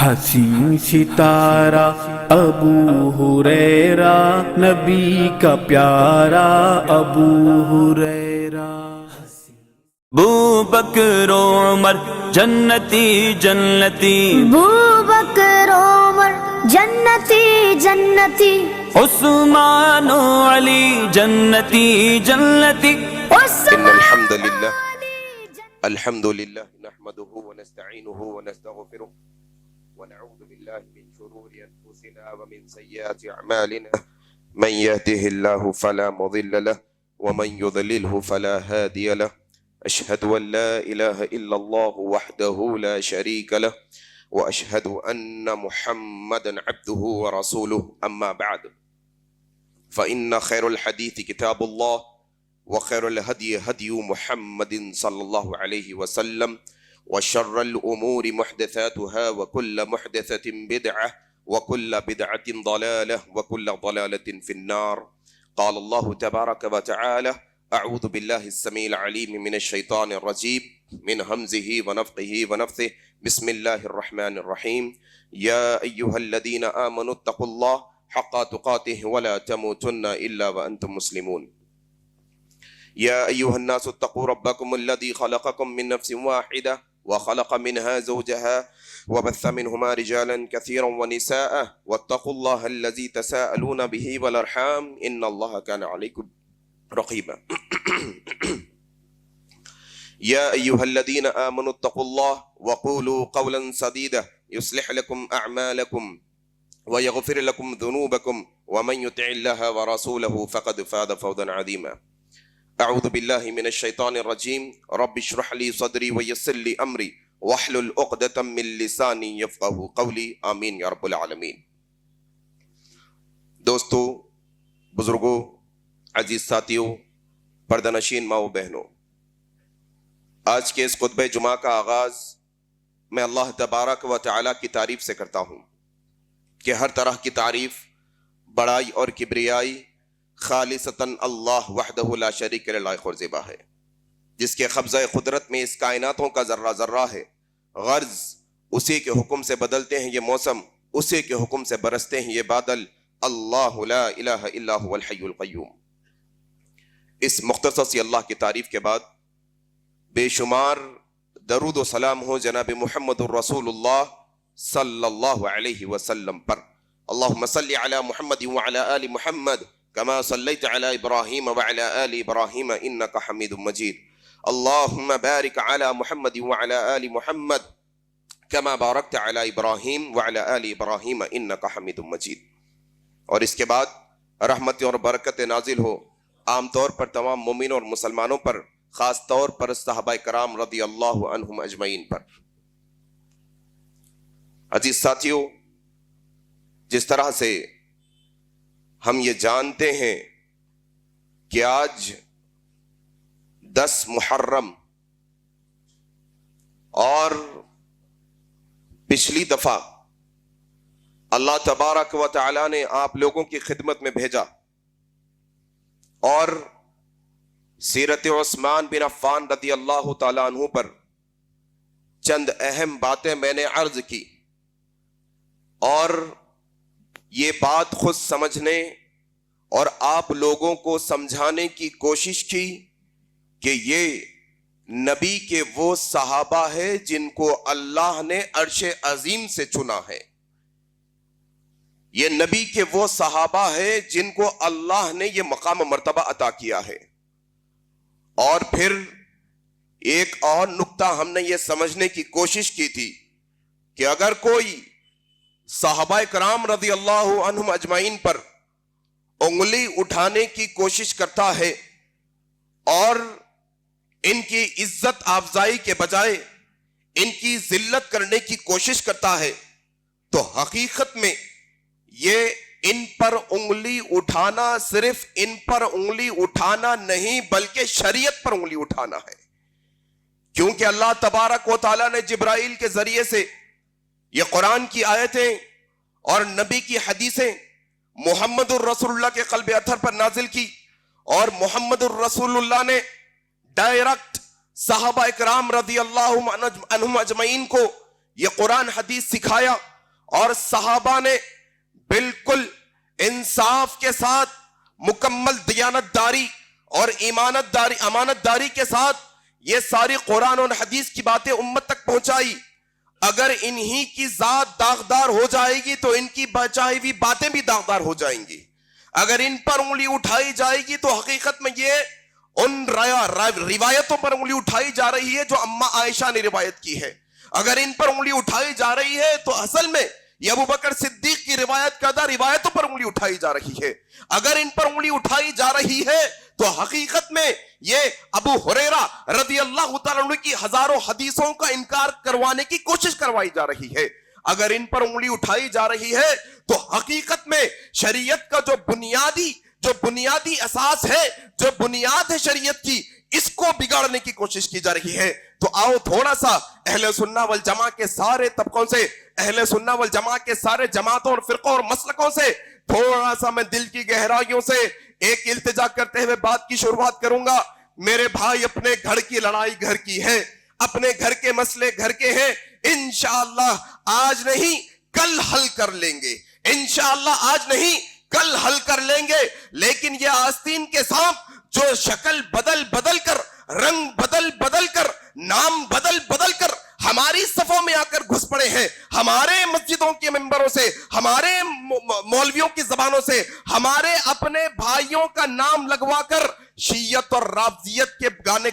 حسین ستارہ ابو ہریرہ نبی کا پیارا ابو ہریرہ۔ ابو بکر و عمر جنتی جنتی، ابو بکر عمر جنتی جنتی، عثمان و علی جنتی جنتی۔ إن الحمد لله الحمد لله نحمده ونستعينه ونستغفره ونعوذ بالله من شرور أنفسنا ومن سيئات أعمالنا، من يهده الله فلا مضل له ومن يضلله فلا هادي له، أشهد أن لا إله إلا الله وحده لا شريك له وأشهد أن محمدا عبده ورسوله، أما بعد فإن خير الحديث كتاب الله وخير الهدي هدي محمد صلى الله عليه وسلم وشر الأمور محدثاتها وكل محدثة بدعة وكل بدعة ضلالة وكل ضلالة في النار. قال الله تبارك وتعالى: أعوذ بالله السميع العليم من الشيطان الرجيم من همزه ونفخه ونفثه، بسم الله الرحمن الرحيم. يا أيها الذين آمنوا اتقوا الله حق تقاته ولا تموتن إلا وأنتم مسلمون. يا أيها الناس اتقوا ربكم الذي خلقكم من نفس واحدة وخلق منها زوجها وبث منهما رجالا كثيرا ونساء واتقوا الله الذي تساءلون به والأرحام إن الله كان عليكم رقيبا. يا أيها الذين آمنوا اتقوا الله وقولوا قولا سديدا يصلح لكم أعمالكم ويغفر لكم ذنوبكم ومن يطع الله ورسوله فقد فاز فوزا عظيما. اعوذ باللہ من الشیطان الرجیم، رب اشرح لی صدری ویسر لی امری واحلل عقدۃ من لسانی یفقہوا قولی، آمین یا رب العالمین۔ دوستو، بزرگوں، عزیز ساتھیوں، پردہ نشین ماؤں بہنوں، آج کے اس خطبہ جمعہ کا آغاز میں اللہ تبارک و تعالیٰ کی تعریف سے کرتا ہوں کہ ہر طرح کی تعریف، بڑائی اور کبریائی خالصتاً اللہ وحدہ لا شریک لہ لائق اور زیبا ہے، جس کے قبضہ قدرت میں اس کائناتوں کا ذرہ ذرہ ہے۔ غرض اسی کے حکم سے بدلتے ہیں یہ موسم، اسی کے حکم سے برستے ہیں یہ بادل۔ اللہ لا الہ الا هو الحی القیوم۔ اس مختصر سی اللہ کی تعریف کے بعد بے شمار درود و سلام ہو جناب محمد الرسول اللہ صلی اللہ علیہ وسلم پر۔ اللہم صلی علی محمد وعلی آل محمد كما صليت على إبراهيم وعلى آل إبراهيم إنك حميد مجيد. اللهم بارك على محمد وعلى آل محمد كما باركت على إبراهيم وعلى آل إبراهيم إنك حميد مجيد۔ اور اس کے بعد رحمت اور برکت نازل ہو عام طور پر تمام مومنوں اور مسلمانوں پر، خاص طور پر صحابہ کرام رضی اللہ عنہم اجمعین پر۔ عزیز ساتھیوں، جس طرح سے ہم یہ جانتے ہیں کہ آج 10 محرم اور پچھلی دفعہ اللہ تبارک و تعالی نے آپ لوگوں کی خدمت میں بھیجا اور سیرت عثمان بن عفان رضی اللہ تعالیٰ عنہ پر چند اہم باتیں میں نے عرض کی، اور یہ بات خود سمجھنے اور آپ لوگوں کو سمجھانے کی کوشش کی کہ یہ نبی کے وہ صحابہ ہے جن کو اللہ نے عرش عظیم سے چنا ہے، یہ نبی کے وہ صحابہ ہے جن کو اللہ نے یہ مقام و مرتبہ عطا کیا ہے۔ اور پھر ایک اور نقطہ ہم نے یہ سمجھنے کی کوشش کی تھی کہ اگر کوئی صحابہ کرام رضی اللہ عنہم اجمعین پر انگلی اٹھانے کی کوشش کرتا ہے اور ان کی عزت افزائی کے بجائے ان کی ذلت کرنے کی کوشش کرتا ہے، تو حقیقت میں یہ ان پر انگلی اٹھانا صرف ان پر انگلی اٹھانا نہیں بلکہ شریعت پر انگلی اٹھانا ہے، کیونکہ اللہ تبارک و تعالیٰ نے جبرائیل کے ذریعے سے یہ قرآن کی آیتیں اور نبی کی حدیثیں محمد الرسول اللہ کے قلب اطہر پر نازل کی، اور محمد الرسول اللہ نے ڈائریکٹ صحابہ اکرام رضی اللہ عنہم اجمعین کو یہ قرآن حدیث سکھایا اور صحابہ نے بالکل انصاف کے ساتھ مکمل دیانت داری اور امانت داری کے ساتھ یہ ساری قرآن اور حدیث کی باتیں امت تک پہنچائی. اگر انہی کی ذات داغدار ہو جائے گی تو ان کی بچائی ہوئی باتیں بھی داغدار ہو جائیں گی. اگر ان پر انگلی اٹھائی جائے گی تو حقیقت میں یہ ان روایتوں پر انگلی اٹھائی جا رہی ہے جو اماں عائشہ نے روایت کی ہے. اگر ان پر انگلی اٹھائی جا رہی ہے تو اصل میں یہ ابو بکر صدیق کی روایت کردہ روایتوں پر انگلی اٹھائی جا رہی ہے. اگر ان پر انگلی اٹھائی جا رہی ہے تو حقیقت میں یہ ابو ہریرہ رضی اللہ تعالیٰ عنہ کی ہزاروں حدیثوں کا انکار کروانے کی کوشش کروائی جا رہی ہے. اگر ان پر انگلی اٹھائی جا رہی ہے تو حقیقت میں شریعت کا جو بنیادی اساس ہے، جو بنیاد ہے شریعت کی، اس کو بگاڑنے کی کوشش کی جا رہی ہے. تو آؤ تھوڑا سا اہل سنہ والجماعہ کے سارے طبقوں سے، اہل سنہ والجماعہ کے سارے جماعتوں اور فرقوں اور مسلکوں سے تھوڑا سا میں دل کی گہرائیوں سے ایک التجا کرتے ہوئے بات کی شروعات کروں گا. میرے بھائی، اپنے گھر کی لڑائی گھر کی ہے، اپنے گھر کے مسئلے گھر کے ہیں. انشاءاللہ آج نہیں کل حل کر لیں گے، انشاءاللہ آج نہیں کل حل کر لیں گے. لیکن یہ آستین کے سانپ جو شکل بدل کر، رنگ بدل کر، نام بدل کر ہماری صفوں میں آ کر گھس پڑے ہیں، ہمارے مسجدوں کے ممبروں سے، ہمارے مولویوں کی زبانوں سے ہمارے اپنے بھائیوں کا نام لگوا کر شیعت اور رافضیت کے گانے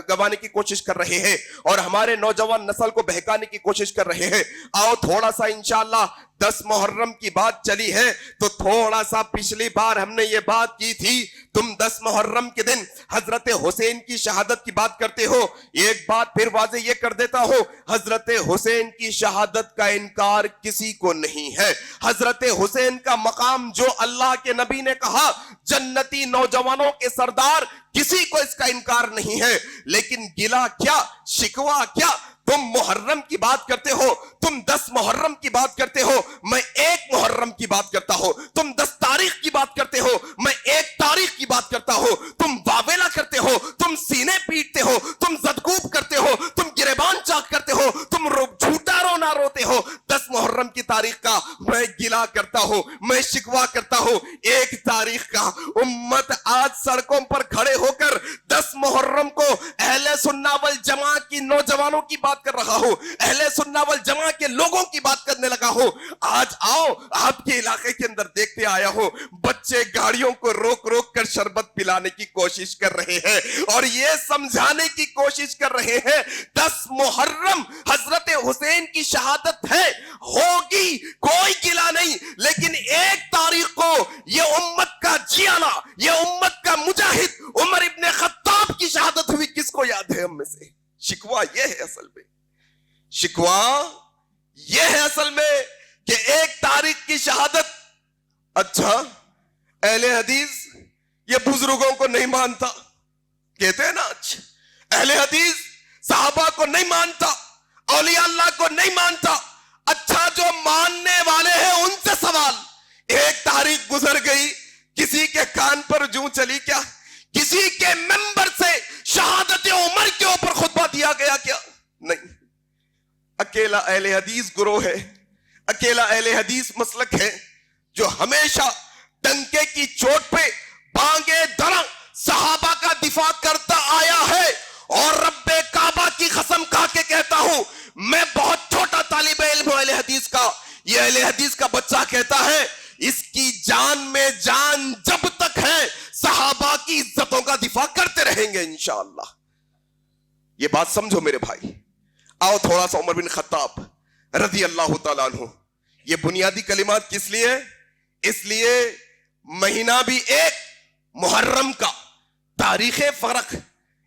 گوانے کی کوشش کر رہے ہیں اور ہمارے نوجوان نسل کو بہکانے کی کوشش کر رہے ہیں. آؤ تھوڑا سا انشاءاللہ 10 محرم کی بات چلی ہے تو تھوڑا سا پچھلی بار ہم نے یہ بات کی تھی، تم 10 محرم کے دن حضرت حسین کی شہادت کی بات کرتے ہو. ایک بات پھر واضح یہ کر دیتا ہوں، حضرت حسین کی شہادت کا انکار کسی کو نہیں ہے. حضرت حسین کا مقام جو اللہ کے نبی نے کہا جنتی نوجوانوں کے سردار، کسی کو اس کا انکار نہیں ہے. لیکن گلا کیا، شکوا کیا؟ تم محرم کی بات کرتے ہو، تم 10 محرم کی بات کرتے ہو، میں 1 محرم کی بات کرتا ہوں. تم 10 تاریخ کی بات کرتے ہو، میں 1 تاریخ کی بات کرتا ہوں. تم واویلا کرتے ہو، تم سینے پیٹتے ہو، تم زدکوب کرتے ہو، تم گریبان چاک کرتے ہو، تم جھوٹا رونا روتے ہو. 10 محرم کی تاریخ کا میں گلا کرتا ہوں، میں شکوا کرتا ہوں. 1 تاریخ کا امت آج سڑکوں پر کھڑے ہو کر 10 محرم کو اہل سنہ والجماعہ کی نوجوانوں کی بات کر رہا ہوں، اہل سنہ والجماعہ کے لوگوں کی بات کرنے لگا ہوں. آج آؤ آپ کے علاقے کے اندر دیکھتے آیا ہوں، بچے گاڑیوں کو روک کر شربت پلانے کی کوشش کر رہے ہیں اور یہ سمجھانے کی کوشش کر رہے ہیں 10 محرم حضرت حسین کی شہادت ہے، ہوگی، کوئی گلا نہیں. لیکن 1 تاریخ کو یہ امت کا جیانا، یہ امت کا مجاہد عمر ابن خطاب کی شہادت ہوئی، کس کو یاد ہے ہم میں سے؟ شکوا یہ ہے اصل میں، شکوا یہ ہے اصل میں کہ 1 تاریخ کی شہادت. اچھا اہل حدیث یہ بزرگوں کو نہیں مانتا، کہتے ہیں نا، اچھا اہل حدیث صحابہ کو نہیں مانتا، اولیاء اللہ کو نہیں مانتا. اچھا جو ماننے والے ہیں ان سے سوال، 1 تاریخ گزر گئی، کسی کے کان پر جوں چلی کیا؟ کسی کے ممبر سے شہادت عمر کے اوپر خطبہ دیا گیا کیا؟ نہیں. اکیلا اہل حدیث گروہ ہے، اکیلا اہل حدیث مسلک ہے جو ہمیشہ ڈنکے کی چوٹ پہ بانگے درا صحابہ کا دفاع کرتا آیا ہے. اور رب کعبہ کی قسم کھا کے کہتا ہوں، میں بہت چھوٹا طالب علم ہوں اہل حدیث کا. یہ اہل حدیث کا بچہ کہتا ہے اس کی جان میں جان جب تک ہے صحابہ کی عزتوں کا دفاع کرتے رہیں گے انشاءاللہ. یہ بات سمجھو میرے بھائی. آؤ تھوڑا سا عمر بن خطاب رضی اللہ تعالیٰ عنہ، یہ بنیادی کلمات کس لیے؟ اس لیے مہینہ بھی 1 محرم کا، تاریخ فرق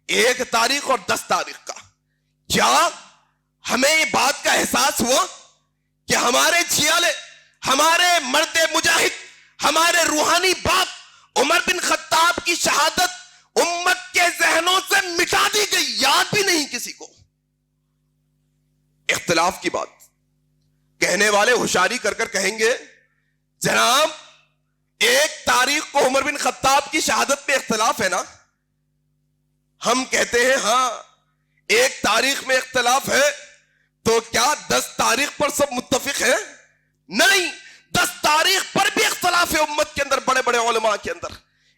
1 تاریخ اور 10 تاریخ کا. کیا ہمیں یہ بات کا احساس ہوا کہ ہمارے چھیالے، ہمارے مرد مجاہد، ہمارے روحانی باپ عمر بن خطاب کی شہادت امت کے ذہنوں سے مٹا دی گئی، یاد بھی نہیں کسی کو؟ اختلاف کی بات کہنے والے ہوشیاری کر کر کہیں گے جناب 1 تاریخ کو عمر بن خطاب کی شہادت پہ اختلاف ہے نا. ہم کہتے ہیں ہاں 1 تاریخ میں اختلاف ہے، تو کیا 10 تاریخ پر سب متفق ہیں؟ نہیں, 10 تاریخ پر بھی اختلاف ہے امت کے اندر, بڑے بڑے علماء کے اندر.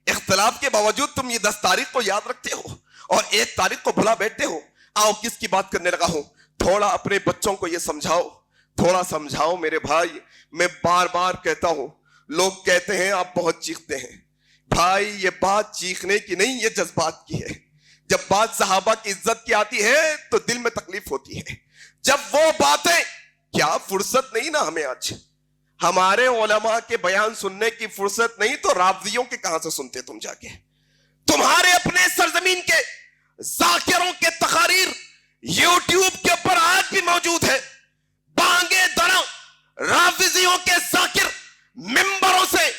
اختلاف کے باوجود تم یہ 10 تاریخ کو یاد رکھتے ہو اور 1 تاریخ کو بھلا بیٹھتے ہو. آؤ کس کی بات کرنے لگا ہوں, تھوڑا اپنے بچوں کو یہ سمجھاؤ, تھوڑا سمجھاؤ میرے بھائی. میں بار بار کہتا ہوں, لوگ کہتے ہیں آپ بہت چیختے ہیں. بھائی یہ بات چیخنے کی نہیں, یہ جذبات کی ہے. جب بات صحابہ کی عزت کی آتی ہے تو دل میں تکلیف ہوتی ہے. جب وہ باتیں, کیا فرصت نہیں نا ہمیں آج, ہمارے علماء کے بیان سننے کی فرصت نہیں تو رافضیوں کے کہاں سے سنتے تم جا کے؟ تمہارے اپنے سرزمین کے ذاکروں کے تقاریر یوٹیوب کے اوپر آج بھی موجود ہے. بانگے درا رافضیوں کے ذاکر ممبروں سے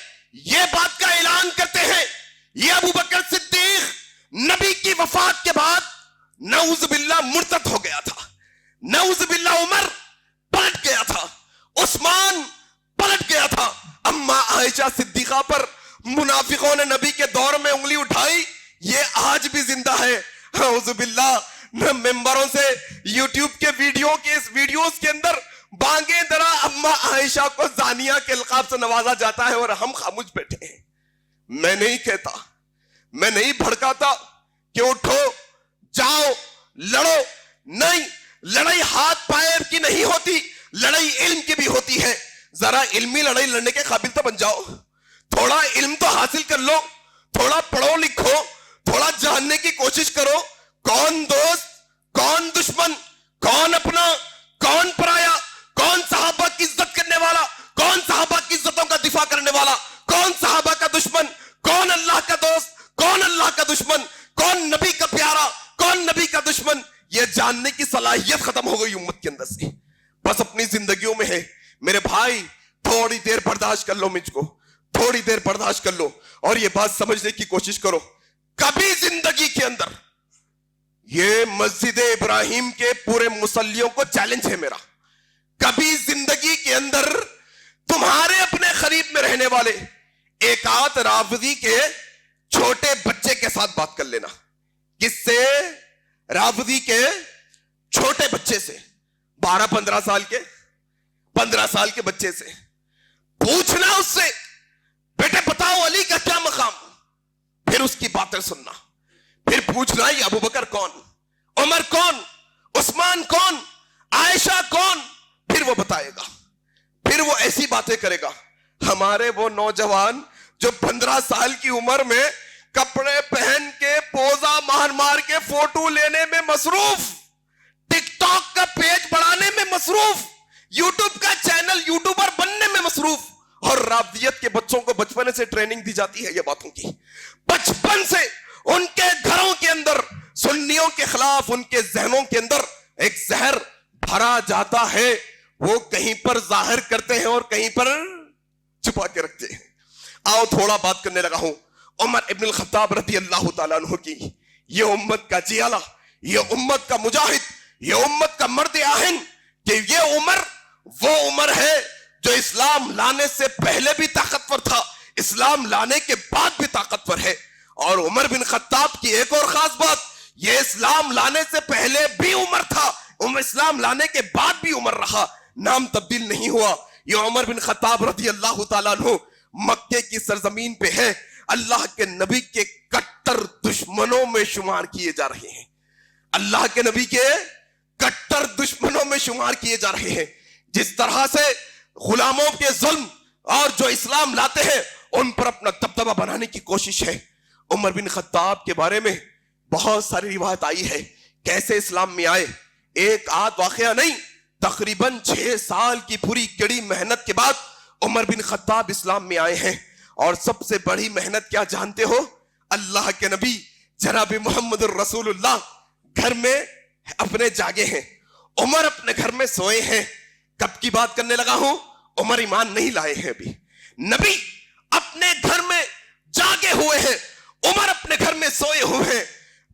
یہ بات کا اعلان کرتے ہیں, یہ ابو بکر صدیق نبی کی وفات کے بعد نعوذ باللہ مرتد ہو گیا تھا, نعوذ باللہ عمر پلٹ گیا تھا, عثمان پلٹ گیا تھا, اما عائشہ صدیقہ پر منافقوں نے نبی کے دور میں انگلی اٹھائی, یہ آج بھی زندہ ہے. اعوذ باللہ, ممبروں سے یوٹیوب کے ویڈیوز کے اندر بانگے درا اما عائشہ کو زانیہ کے القاب سے نوازا جاتا ہے اور ہم خاموش بیٹھے ہیں. میں نہیں کہتا, میں نہیں بھڑکاتا کہ اٹھو جاؤ لڑو, نہیں, لڑائی ہاتھ پائر کی نہیں ہوتی, لڑائی علم کی بھی ہوتی ہے. ذرا علمی لڑائی لڑنے کے قابل تو بن جاؤ, تھوڑا علم تو حاصل کر لو, تھوڑا پڑھو لکھو, تھوڑا جاننے کی کوشش کرو, کون دوست کون دشمن, کون اپنا کون پرایا, کون صحابہ کی عزت کرنے والا, کون صحابہ کی عزتوں کا دفاع کرنے والا, کون صحابہ کا دشمن, کون اللہ کا دوست, کون اللہ کا دشمن, کون نبی کا پیارا, کون نبی کا دشمن. یہ جاننے کی صلاحیت ختم ہو گئی امت کے اندر سے, بس اپنی زندگیوں میں ہے. میرے بھائی تھوڑی دیر برداشت کر لو, مجھ کو تھوڑی دیر برداشت کر لو اور یہ بات سمجھنے کی کوشش کرو. کبھی زندگی کے اندر, یہ مسجد ابراہیم کے پورے مصلیوں کو چیلنج ہے میرا, کبھی زندگی کے اندر تمہارے اپنے قریب میں رہنے والے ایک آدھ رافضی کے چھوٹے بچے کے ساتھ بات کر لینا. کس سے؟ رافضی کے چھوٹے بچے سے, 12-15 سال کے, 15 سال کے بچے سے پوچھنا اس سے, بیٹے بتاؤ علی کا کیا مقام, پھر اس کی باتیں سننا, پھر پوچھنا یہ ابو بکر کون, عمر کون, عثمان کون, عائشہ کون, پھر وہ بتائے گا, پھر وہ ایسی باتیں کرے گا. ہمارے وہ نوجوان جو 15 سال کی عمر میں کپڑے پہن کے پوزا مار مار کے فوٹو لینے میں مصروف, ٹک ٹاک کا پیج بڑھانے میں مصروف, یوٹیوب کا چینل یوٹیوبر بننے میں مصروف, اور رافضیت کے بچوں کو بچپن سے ٹریننگ دی جاتی ہے یہ باتوں کی. بچپن سے ان کے گھروں کے اندر سنیوں کے خلاف ان کے ذہنوں کے اندر ایک زہر بھرا جاتا ہے, وہ کہیں پر ظاہر کرتے ہیں اور کہیں پر چھپا کے رکھتے ہیں. آؤ تھوڑا بات کرنے لگا ہوں عمر ابن الخطاب رضی اللہ تعالیٰ عنہ کی. یہ امت کا جیالہ, یہ امت کا مجاہد, یہ امت کا مرد آہن, کہ یہ عمر وہ عمر ہے جو اسلام لانے سے پہلے بھی طاقتور تھا, اسلام لانے کے بعد بھی طاقتور ہے. اور عمر بن خطاب کی ایک اور خاص بات, یہ اسلام لانے سے پہلے بھی عمر تھا, اسلام لانے کے بعد بھی عمر رہا, نام تبدیل نہیں ہوا. یہ عمر بن خطاب رضی اللہ تعالیٰ عنہ مکے کی سرزمین پہ ہے, اللہ کے نبی کے کٹر دشمنوں میں شمار کیے جا رہے ہیں, اللہ کے نبی کے کٹر دشمنوں میں شمار کیے جا رہے ہیں. جس طرح سے غلاموں کے ظلم اور جو اسلام لاتے ہیں ان پر اپنا دبدبہ بنانے کی کوشش ہے. عمر بن خطاب کے بارے میں بہت ساری روایت آئی ہے کیسے اسلام میں آئے. ایک آدھ واقعہ نہیں, تقریباً 6 سال کی پوری کڑی محنت کے بعد عمر بن خطاب اسلام میں آئے ہیں. اور سب سے بڑی محنت کیا جانتے ہو؟ اللہ کے نبی جناب محمد الرسول اللہ گھر میں اپنے جاگے ہیں, عمر اپنے گھر میں سوئے ہیں. کب کی بات کرنے لگا ہوں؟ عمر ایمان نہیں لائے ہیں ابھی, نبی اپنے گھر میں جاگے ہوئے ہیں, عمر اپنے گھر میں سوئے ہوئے ہیں.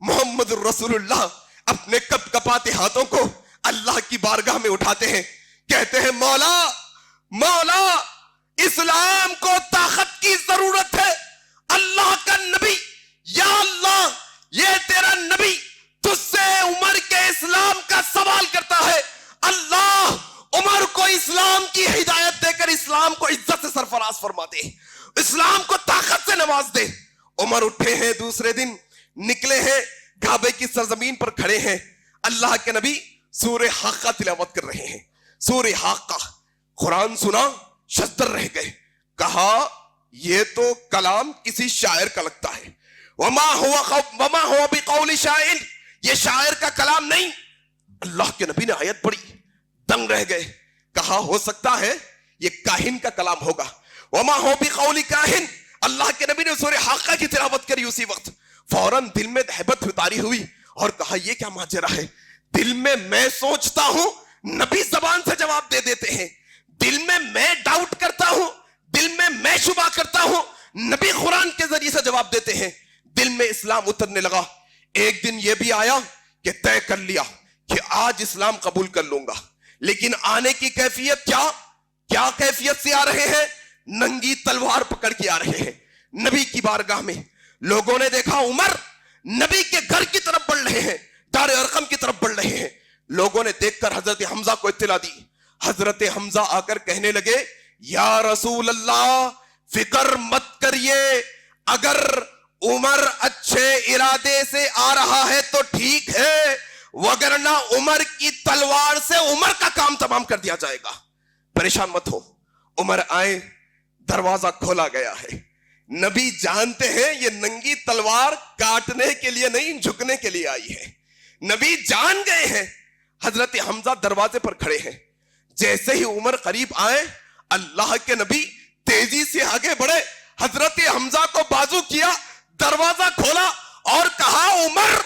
محمد الرسول اللہ اپنے کپ کپاتے ہاتھوں کو اللہ کی بارگاہ میں اٹھاتے ہیں, کہتے ہیں مولا مولا اسلام کو طاقت کی ضرورت ہے. اللہ کا نبی, یا اللہ یہ تیرا نبی تجھ سے عمر کے اسلام کا سوال کرتا ہے, اللہ عمر کو اسلام کی ہدایت دے کر اسلام کو عزت سے سرفراز فرما دے, اسلام کو طاقت سے نواز دے. عمر اٹھے ہیں دوسرے دن, نکلے ہیں, کعبے کی سرزمین پر کھڑے ہیں. اللہ کے نبی سورہ حاقہ تلاوت کر رہے ہیں. سورہ حاقہ قرآن سنا, شزدر رہ گئے. کہا یہ تو کلام کسی شاعر کا لگتا ہے. وما ہوا بقول شاعر, یہ شاعر کا کلام نہیں. اللہ کے نبی نے آیت پڑھی, دنگ رہ گئے. کہا ہو سکتا ہے یہ کاہن کا کلام ہوگا. وما ہوا بقول کاہن, اللہ کے نبی نے سورہ حاقہ کی تلاوت کری. اسی وقت فوراً دل میں ہیبت اتاری ہوئی اور کہا یہ کیا ماجرا ہے. دل میں سوچتا ہوں, نبی زبان سے جواب دے دیتے ہیں. دل میں ڈاؤٹ کرتا ہوں, دل میں شبہ کرتا ہوں, نبی قرآن کے ذریعے سے جواب دیتے ہیں. دل میں اسلام اترنے لگا. ایک دن یہ بھی آیا کہ طے کر لیا کہ آج اسلام قبول کر لوں گا. لیکن آنے کی کیفیت کیا کیفیت سے آ رہے ہیں؟ ننگی تلوار پکڑ کے آ رہے ہیں نبی کی بارگاہ میں. لوگوں نے دیکھا عمر نبی کے گھر کی طرف بڑھ رہے ہیں, دار ارقم کی طرف بڑھ رہے ہیں. لوگوں نے دیکھ کر حضرت حمزہ کو اطلاع دی. حضرت حمزہ آ کر کہنے لگے یا رسول اللہ فکر مت کریے, اگر عمر اچھے ارادے سے آ رہا ہے تو ٹھیک ہے, وگرنہ عمر کی تلوار سے عمر کا کام تمام کر دیا جائے گا. پریشان مت ہو. عمر آئے, دروازہ کھولا گیا ہے. نبی جانتے ہیں یہ ننگی تلوار کاٹنے کے لیے نہیں, جھکنے کے لیے آئی ہے. نبی جان گئے ہیں. حضرت حمزہ دروازے پر کھڑے ہیں. جیسے ہی عمر قریب آئے, اللہ کے نبی تیزی سے آگے بڑھے, حضرت حمزہ کو بازو کیا, دروازہ کھولا اور کہا عمر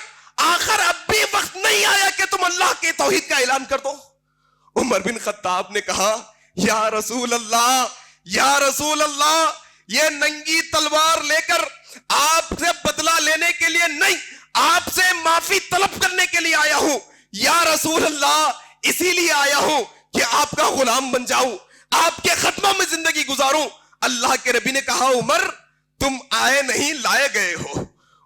آخر اب بھی وقت نہیں آیا کہ تم اللہ کے توحید کا اعلان کر دو. عمر بن خطاب نے کہا یا رسول اللہ, یا رسول اللہ, یہ ننگی تلوار لے کر آپ سے بدلہ لینے کے لیے نہیں, آپ سے معافی طلب کرنے کے لیے آیا ہوں. یا رسول اللہ, اسی لیے آیا ہوں کہ آپ کا غلام بن جاؤں, آپ کے خدمت میں زندگی گزاروں. اللہ کے نبی نے کہا عمر تم آئے نہیں لائے گئے ہو.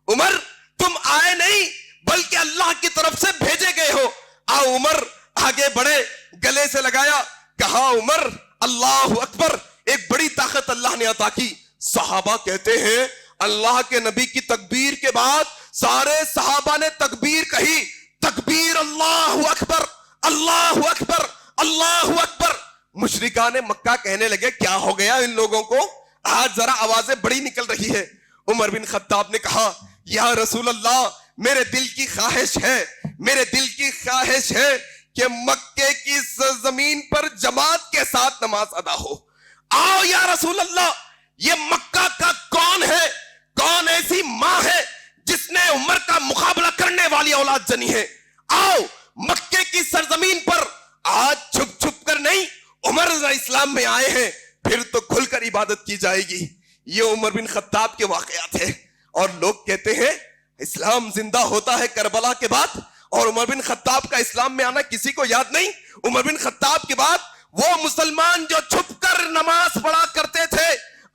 عمر تم آئے نہیں بلکہ اللہ کی طرف سے بھیجے گئے ہو. آؤ عمر آگے بڑھے, گلے سے لگایا, کہا عمر اللہ اکبر. ایک بڑی طاقت اللہ نے عطا کی. صحابہ کہتے ہیں اللہ کے نبی کی تکبیر کے بعد سارے صحابہ نے تکبیر کہی, تکبیر اللہ اکبر, اللہ اکبر, اللہ اکبر. مشرکان مکہ کہنے لگے کیا ہو گیا ان لوگوں کو, آج ذرا آوازیں بڑی نکل رہی ہے. عمر بن خطاب نے کہا یا رسول اللہ میرے دل کی خواہش ہے, میرے دل کی خواہش ہے کہ مکے کی زمین پر جماعت کے ساتھ نماز ادا ہو. آؤ یا رسول اللہ, یہ مکہ کا کون ہے, کون ایسی ماں ہے جس نے عمر کا مقابلہ کرنے والی اولاد جنی ہے. آؤ مکے کی سرزمین پر آج چھپ چھپ کر نہیں, عمر اسلام میں آئے ہیں, پھر تو کھل کر عبادت کی جائے گی. یہ عمر بن خطاب کے واقعات ہیں. اور لوگ کہتے ہیں اسلام زندہ ہوتا ہے کربلا کے بعد, اور عمر بن خطاب کا اسلام میں آنا کسی کو یاد نہیں. عمر بن خطاب کے بعد وہ مسلمان جو چھپ کر نماز پڑھا کرتے تھے,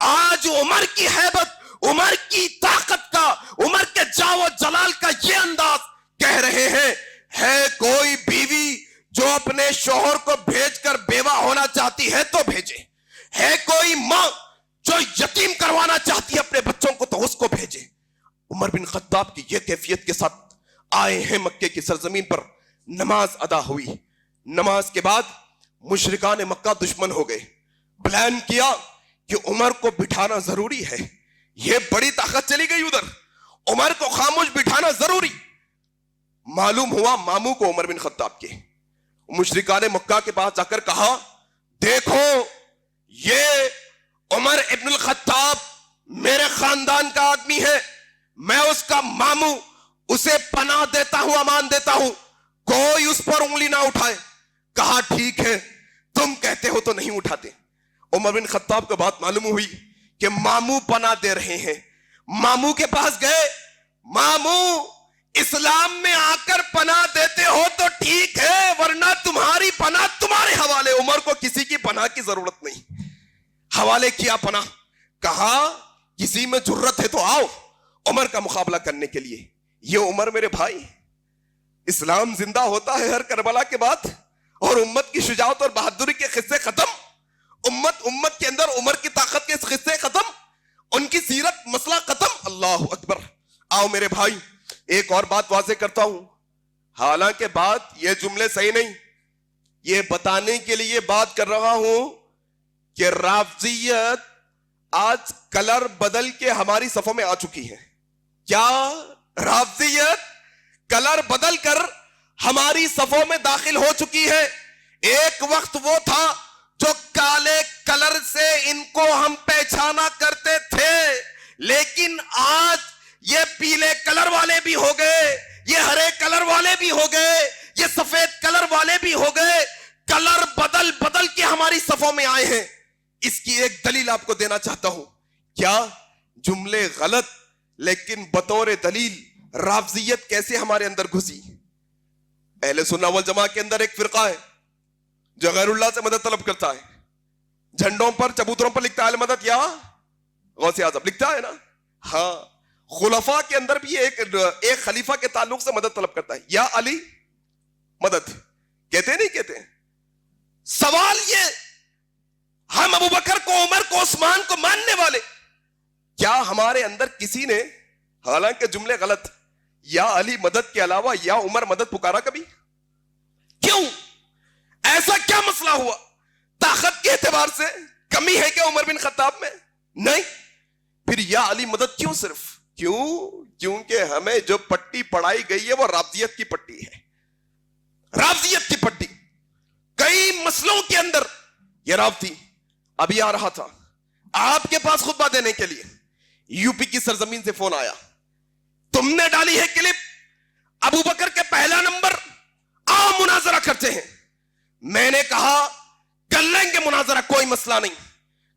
آج عمر کی ہیبت, عمر کی طاقت کا, عمر کے جاو جلال کا یہ انداز کہہ رہے ہیں ہے کوئی بیوی جو اپنے شوہر کو بھیج کر بیوہ ہونا چاہتی ہے تو بھیجے, ہے کوئی ماں جو یتیم کروانا چاہتی ہے اپنے بچوں کو تو اس کو بھیجے. عمر بن خطاب کی یہ کیفیت کے ساتھ آئے ہیں مکے کی سرزمین پر. نماز ادا ہوئی. نماز کے بعد مشرکان مکہ دشمن ہو گئے. پلان کیا کہ عمر کو بٹھانا ضروری ہے. یہ بڑی طاقت چلی گئی ادھر, عمر کو خاموش بٹھانا ضروری. معلوم ہوا ماموں کو عمر بن خطاب کے. مشرکان مکہ کے پاس جا کر کہا دیکھو یہ عمر ابن الخطاب میرے خاندان کا آدمی ہے, میں اس کا ماموں, اسے پناہ دیتا ہوں, امان دیتا ہوں, کوئی اس پر انگلی نہ اٹھائے. کہا ٹھیک ہے, تم کہتے ہو تو نہیں اٹھاتے. عمر بن خطاب کو بات معلوم ہوئی کہ ماموں پناہ دے رہے ہیں. ماموں کے پاس گئے, ماموں اسلام میں آ کر پناہ دیتے ہو تو ٹھیک ہے, ورنہ تمہاری پناہ تمہارے حوالے. عمر کو کسی کی پناہ کی ضرورت نہیں, حوالے کیا پناہ. کہا کسی میں جرت ہے تو آؤ عمر کا مقابلہ کرنے کے لیے. یہ عمر میرے بھائی, اسلام زندہ ہوتا ہے ہر کربلا کے بعد, اور امت کی شجاعت اور بہادری کے قصے ختم. امت امت کے اندر عمر کی طاقت کے قصے ختم, ان کی سیرت مسئلہ ختم. اللہ اکبر. آؤ میرے بھائی ایک اور بات واضح کرتا ہوں, حالانکہ بات یہ جملے صحیح نہیں, یہ بتانے کے لیے بات کر رہا ہوں کہ رافضیت آج کلر بدل کے ہماری صفوں میں آ چکی ہے. کیا رافضیت کلر بدل کر ہماری صفوں میں داخل ہو چکی ہے؟ ایک وقت وہ تھا جو کالے کلر سے ان کو ہم پہچانا کرتے تھے, لیکن آج یہ پیلے کلر والے بھی ہو گئے, یہ ہرے کلر والے بھی ہو گئے, یہ سفید کلر والے بھی ہو گئے. کلر بدل بدل کے ہماری صفوں میں آئے ہیں. اس کی ایک دلیل آپ کو دینا چاہتا ہوں. کیا جملے غلط لیکن بطور دلیل رافضیت کیسے ہمارے اندر گھسی؟ اہل سنہ والجماعہ کے اندر ایک فرقہ ہے جو غیر اللہ سے مدد طلب کرتا ہے. جھنڈوں پر چبوتروں پر لکھتا ہے مدد یا غوث اعظم لکھتا ہے نا. ہاں, خلفاء کے اندر بھی ایک خلیفہ کے تعلق سے مدد طلب کرتا ہے, یا علی مدد کہتے نہیں کہتے. سوال یہ, ہم ابو بکر کو, عمر کو, عثمان کو ماننے والے, کیا ہمارے اندر کسی نے, حالانکہ جملے غلط, یا علی مدد کے علاوہ یا عمر مدد پکارا کبھی؟ کیوں؟ ایسا کیا مسئلہ ہوا؟ طاقت کے اعتبار سے کمی ہے کیا عمر بن خطاب میں؟ نہیں. پھر یا علی مدد کیوں صرف؟ کیوں؟ کیونکہ ہمیں جو پٹی پڑھائی گئی ہے وہ رافضیت کی پٹی ہے. رافضیت کی پٹی. کئی مسئلوں کے اندر یہ رافضی. ابھی آ رہا تھا آپ کے پاس خطبہ دینے کے لیے, یو پی کی سرزمین سے فون آیا, تم نے ڈالی ہے کلپ ابو بکر کے پہلا نمبر, آؤ مناظرہ کرتے ہیں. میں نے کہا کر لیں گے مناظرہ, کوئی مسئلہ نہیں,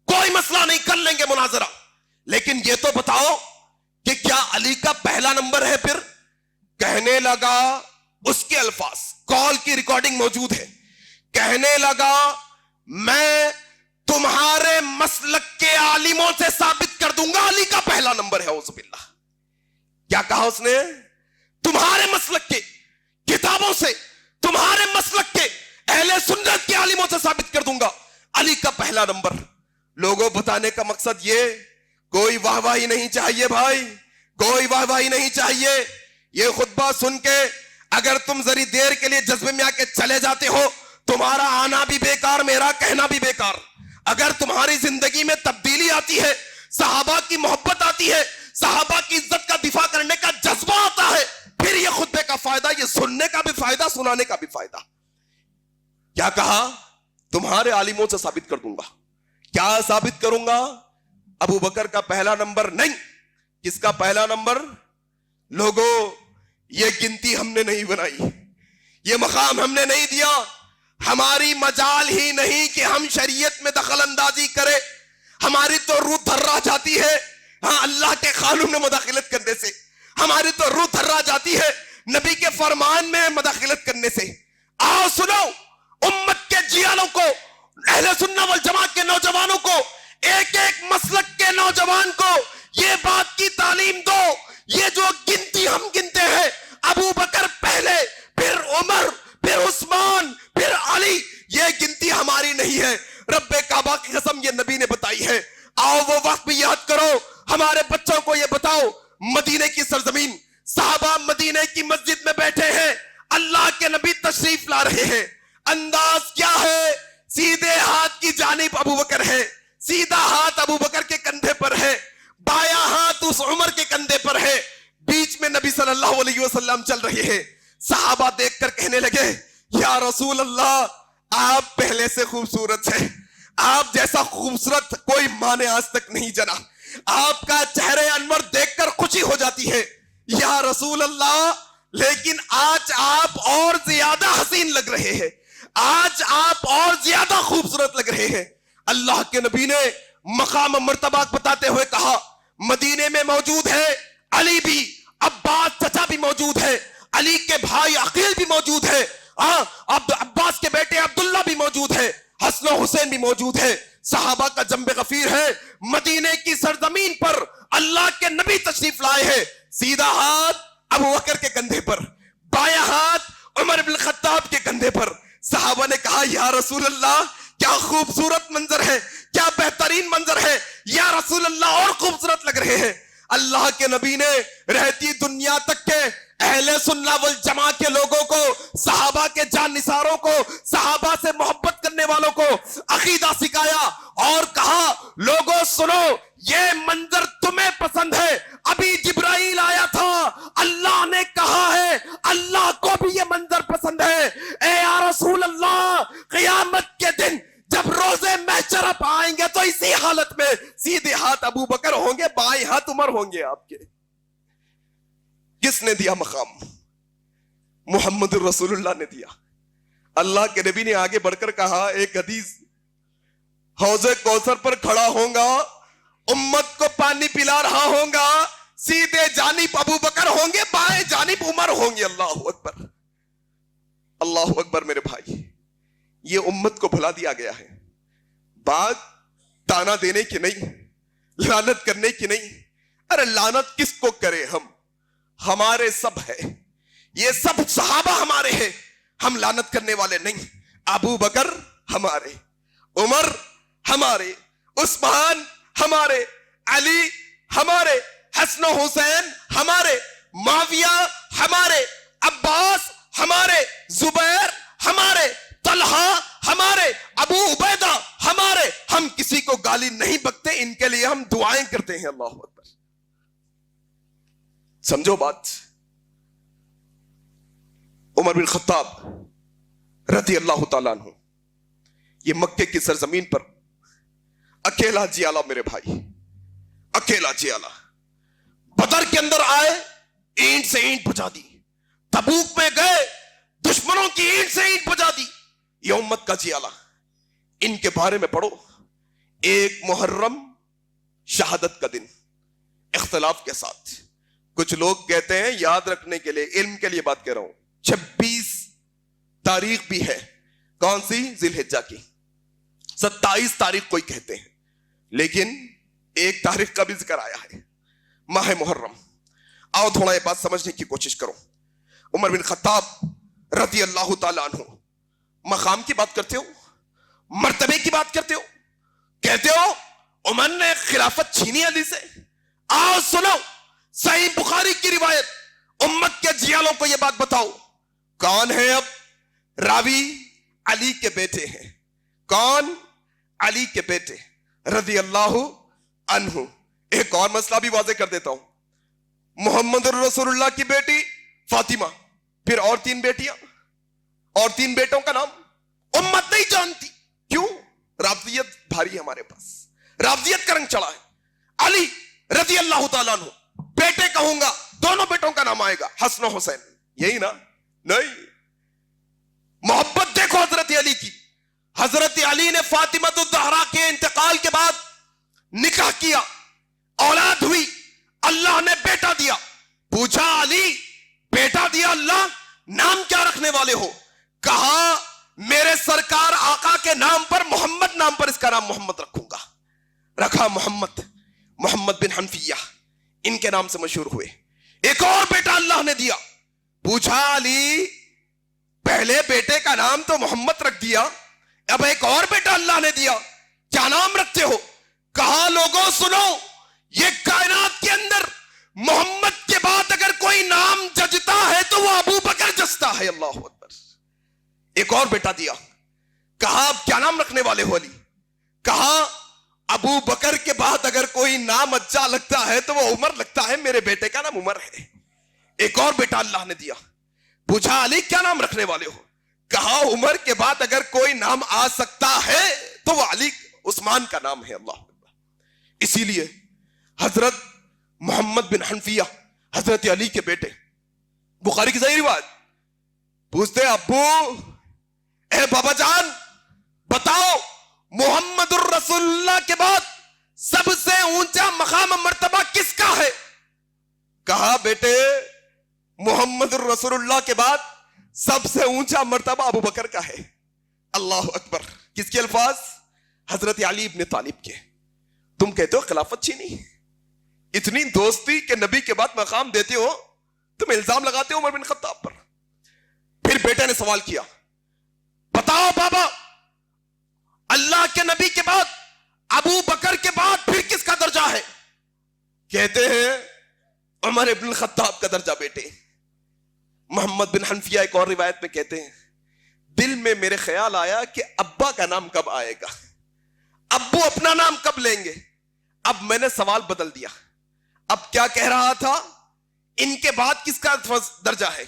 کوئی مسئلہ نہیں, کر لیں گے مناظرہ, لیکن یہ تو بتاؤ کہ کیا علی کا پہلا نمبر ہے؟ پھر کہنے لگا, اس کے الفاظ کال کی ریکارڈنگ موجود ہے, کہنے لگا میں تمہارے مسلک کے عالموں سے ثابت کر دوں گا علی کا پہلا نمبر ہے. اعوذ باللہ. کیا کہا اس نے؟ تمہارے مسلک کے کتابوں سے, تمہارے مسلک کے اہل سنت کے عالموں سے ثابت کر دوں گا علی کا پہلا نمبر. لوگوں بتانے کا مقصد یہ, کوئی واہ واہی نہیں چاہیے بھائی, کوئی واہ واہی نہیں چاہیے. یہ خطبہ سن کے اگر تم ذری دیر کے لیے جذبے میں آ کے چلے جاتے ہو, تمہارا آنا بھی بیکار, میرا کہنا بھی بیکار. اگر تمہاری زندگی میں تبدیلی آتی ہے, صحابہ کی محبت آتی ہے, صحابہ کی عزت کا دفاع کرنے کا جذبہ آتا ہے, پھر یہ خطبے کا فائدہ, یہ سننے کا بھی فائدہ, سنانے کا بھی فائدہ. کیا کہا؟ تمہارے عالموں سے ثابت کر دوں گا. کیا ثابت کروں گا؟ ابو بکر کا پہلا نمبر نہیں. کس کا پہلا نمبر؟ لوگوں یہ گنتی ہم نے نہیں بنائی, یہ مقام ہم نے نہیں دیا, ہماری مجال ہی نہیں کہ ہم شریعت میں دخل اندازی کرے. ہماری تو روح تھرا جاتی ہے ہاں اللہ کے قانون میں مداخلت کرنے سے, ہماری تو روح تھرا جاتی ہے نبی کے فرمان میں مداخلت کرنے سے. آؤ سنو, امت کے جیالوں کو, اہل سنہ والجماعت کے نوجوانوں کو, ایک ایک مسلک کے نوجوان کو یہ بات کی تعلیم دو. یہ جو گنتی ہم گنتے ہیں, ابو بکر پہلے, پھر عمر, پھر عثمان, پھر علی, یہ گنتی ہماری نہیں ہے. رب کعبہ کی قسم یہ نبی نے بتائی ہے. آؤ وہ وقت بھی یاد کرو, ہمارے بچوں کو یہ بتاؤ, مدینے کی سرزمین, صحابہ مدینے کی مسجد میں بیٹھے ہیں, اللہ کے نبی تشریف لا رہے ہیں. انداز کیا ہے؟ سیدھے ہاتھ کی جانب ابو بکر ہے, سیدھا ہاتھ ابو بکر کے کندھے پر ہے, بایاں ہاتھ اس عمر کے کندھے پر ہے, بیچ میں نبی صلی اللہ علیہ وسلم چل رہے ہیں. صحابہ دیکھ کر کہنے لگے, یا رسول اللہ آپ پہلے سے خوبصورت ہیں, آپ جیسا خوبصورت کوئی ماں نے آج تک نہیں جنا, آپ کا چہرے انور دیکھ کر خوشی ہو جاتی ہے. یا رسول اللہ لیکن آج آپ اور زیادہ حسین لگ رہے ہیں, آج آپ اور زیادہ خوبصورت لگ رہے ہیں. اللہ کے نبی نے مقام مرتبہ بتاتے ہوئے کہا, مدینے میں موجود ہے علی بھی, عباس چچا بھی موجود ہے, علی کے بھائی عقیل بھی موجود ہے, عباس کے بیٹے عبداللہ بھی موجود ہے, حسن و حسین بھی موجود ہے. صحابہ کا جنب غفیر ہے. مدینے کی سرزمین پر اللہ کے نبی تشریف لائے ہیں, سیدھا ہاتھ ابو بکر کے کندھے پر, بایاں ہاتھ عمر بن خطاب کے کندھے پر. صحابہ نے کہا, یا رسول اللہ کیا خوبصورت منظر ہے, کیا زیادہ اور خوبصورت لگ رہے ہیں. اللہ کے نبی نے رہتی دنیا تک کے اہل سنہ والجماع کے لوگوں کو, صحابہ کے جان نثاروں کو, صحابہ سے محبت کرنے والوں کو عقیدہ سکھایا اور کہا لوگوں سنو, یہ منظر تمہیں پسند ہے, ابھی جبرائیل آیا تھا, اللہ نے کہا ہے اللہ کو بھی یہ منظر پسند ہے. اے یا رسول اللہ, قیامت کے دن جب روزے محشر آپ آئیں گے تو اسی حالت میں سیدھے ہاتھ ابو بکر ہوں گے, بائیں ہاتھ عمر ہوں گے آپ کے. کس نے دیا مقام؟ محمد رسول اللہ نے دیا. اللہ کے نبی نے آگے بڑھ کر کہا ایک حدیث, حوض کوثر پر کھڑا ہوں گا, امت کو پانی پلا رہا ہوں گا, سیدھے جانب ابو بکر ہوں گے, بائیں جانب عمر ہوں گے. اللہ اکبر, اللہ اکبر. میرے بھائی, یہ امت کو بھلا دیا گیا ہے. بات تانا دینے کی نہیں, لعنت کرنے کی نہیں. ارے لعنت کس کو کرے, ہمارے سب ہے, یہ سب صحابہ ہمارے ہیں, ہم لعنت کرنے والے نہیں. ابو بکر ہمارے, عمر ہمارے, عثمان ہمارے, علی ہمارے, حسن و حسین ہمارے, معاویہ ہمارے, عباس ہمارے, زبیر ہمارے, طلحہ ہمارے, ابو عبیدہ ہمارے. ہم کسی کو گالی نہیں بکتے, ان کے لیے ہم دعائیں کرتے ہیں. اللہ اکبر. سمجھو بات. عمر بن خطاب رضی اللہ تعالیٰ عنہ, یہ مکے کی سرزمین پر اکیلا جیالا, میرے بھائی اکیلا جیالا. بدر کے اندر آئے, اینٹ سے اینٹ بجا دی. تبوک میں گئے, دشمنوں کی اینٹ سے اینٹ بجا دی. یہ امت کا جیالا. ان کے بارے میں پڑھو, ایک محرم شہادت کا دن, اختلاف کے ساتھ. کچھ لوگ کہتے ہیں یاد رکھنے کے لیے, علم کے لیے بات کہہ رہا ہوں, 26 تاریخ بھی ہے. کون سی؟ ذی الحجہ کی. 27 تاریخ کوئی کہتے ہیں, لیکن ایک تاریخ کا بھی ذکر آیا ہے, ماہ محرم. آؤ تھوڑا یہ بات سمجھنے کی کوشش کرو. عمر بن خطاب رضی اللہ تعالیٰ عنہ مقام کی بات کرتے ہو, مرتبے کی بات کرتے ہو, کہتے ہو عمر نے خلافت چھینی علی سے. آؤ سنو, صحیح بخاری کی روایت, امت کے جیالوں کو یہ بات بتاؤ کون ہے اب راوی؟ علی کے بیٹے ہیں. کون؟ علی کے بیٹے رضی اللہ عنہ. ایک اور مسئلہ بھی واضح کر دیتا ہوں, محمد رسول اللہ کی بیٹی فاطمہ, پھر اور 3 بیٹیاں اور 3 بیٹوں کا نام امت نہیں جانتی. کیوں؟ رافضیت بھاری ہمارے پاس, رافضیت کا رنگ چڑھا ہے. علی رضی اللہ تعالیٰ عنہ, بیٹے کہوں گا دونوں بیٹوں کا نام آئے گا, حسن و حسین. یہی نا؟ نہیں. محبت دیکھو حضرت علی کی. حضرت علی نے فاطمہ الزہرا کے انتقال کے بعد نکاح کیا, اولاد ہوئی, اللہ نے بیٹا دیا. پوچھا علی بیٹا دیا اللہ, نام کیا رکھنے والے ہو؟ کہا میرے سرکار آقا کے نام پر, محمد نام پر اس کا نام محمد رکھوں گا. رکھا محمد, محمد بن حنفیہ, ان کے نام سے مشہور ہوئے. ایک اور بیٹا اللہ نے دیا. پوچھا علی پہلے بیٹے کا نام تو محمد رکھ دیا, اب ایک اور بیٹا اللہ نے دیا, کیا نام رکھتے ہو؟ کہا لوگوں سنو, یہ کائنات کے اندر محمد کے بعد اگر کوئی نام ججتا ہے تو وہ ابو بکر ججتا ہے. اللہ اکبر. ایک اور بیٹا دیا. کہا اب کیا نام رکھنے والے ہو علی؟ کہا ابو بکر کے بعد اگر کوئی نام اچھا لگتا ہے تو وہ عمر لگتا ہے, میرے بیٹے کا نام عمر ہے. ایک اور بیٹا اللہ نے دیا. پوچھا علی کیا نام رکھنے والے ہو؟ کہا عمر کے بعد اگر کوئی نام آ سکتا ہے تو وہ علی, عثمان کا نام ہے. اللہ اکبر. اسی لیے حضرت محمد بن حنفیہ حضرت علی کے بیٹے, بخاری کی صحیح روایت, پوچھتے ابو اے بابا جان بتاؤ محمد الرسول اللہ کے بعد سب سے اونچا مقام مرتبہ کس کا ہے؟ کہا بیٹے محمد الرسول اللہ کے بعد سب سے اونچا مرتبہ ابو بکر کا ہے. اللہ اکبر. کس کے الفاظ؟ حضرت علی ابن طالب کے. تم کہتے ہو خلافت چھینی, اتنی دوستی کہ نبی کے بعد مقام دیتے ہو, تم الزام لگاتے ہو عمر بن خطاب پر. پھر بیٹے نے سوال کیا, بتاؤ بابا اللہ کے نبی کے بعد ابو بکر کے بعد پھر کس کا درجہ ہے؟ کہتے ہیں عمر ابن الخطاب کا درجہ بیٹے. محمد بن حنفیہ ایک اور روایت میں کہتے ہیں دل میں میرے خیال آیا کہ ابا کا نام کب آئے گا, ابو اپنا نام کب لیں گے. اب میں نے سوال بدل دیا. اب کیا کہہ رہا تھا, ان کے بعد کس کا درجہ ہے,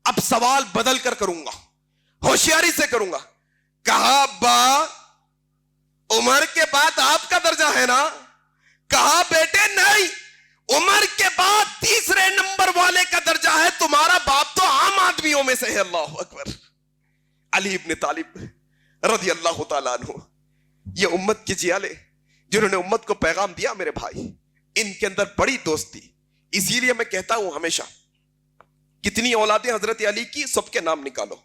اب سوال بدل کر کروں گا, ہوشیاری سے کروں گا. کہا ابا عمر کے بعد آپ کا درجہ ہے نا. کہا بیٹے نہیں, عمر کے بعد تیسرے نمبر والے کا درجہ ہے, تمہارا باپ تو عام آدمیوں میں سے ہے. اللہ اکبر. علی ابن طالب رضی اللہ تعالیٰ عنہ, یہ امت کے جیالے جنہوں نے امت کو پیغام دیا میرے بھائی, ان کے اندر بڑی دوستی. اسی لیے میں کہتا ہوں ہمیشہ, کتنی اولادیں حضرت علی کی, سب کے نام نکالو,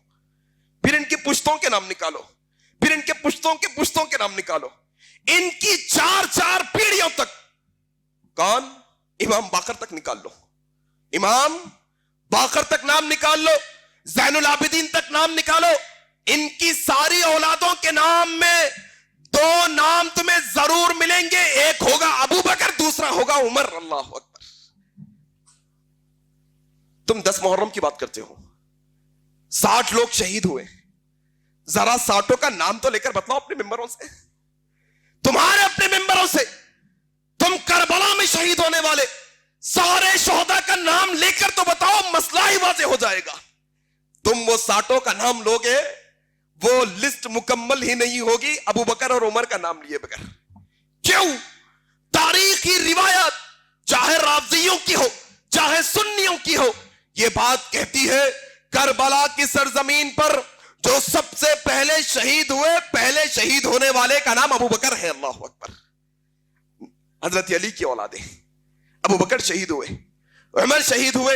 پھر ان کی پشتوں کے نام نکالو, پھر ان کے پشتوں کے پشتوں کے نام نکالو, ان کی 4 پیڑھیوں تک. کون؟ امام باقر تک نکال لو, امام باقر تک نام نکال لو, زین العابدین تک نام نکالو. ان کی ساری اولادوں کے نام میں 2 نام تمہیں ضرور ملیں گے, ایک ہوگا ابو بکر, دوسرا ہوگا عمر. اللہ اکبر. تم 10 محرم کی بات کرتے ہو, 60 لوگ شہید ہوئے, ذرا 60 کا نام تو لے کر بتلاؤ اپنے ممبروں سے, تمہارے اپنے ممبروں سے. تم کربلا میں شہید ہونے والے سارے شہداء کا نام لے کر تو بتاؤ, مسئلہ ہی واضح ہو جائے گا. تم وہ 60 کا نام لوگے, وہ لسٹ مکمل ہی نہیں ہوگی ابو بکر اور عمر کا نام لیے بغیر. کیوں؟ تاریخی روایات چاہے رافضیوں کی ہو چاہے سنیوں کی ہو, یہ بات کہتی ہے کربلا کی سرزمین پر جو سب سے پہلے شہید ہوئے, پہلے شہید ہونے والے کا نام ابو بکر ہے. اللہ اکبر. حضرت علی کی اولادیں, ابو بکر شہید ہوئے, عمر شہید ہوئے,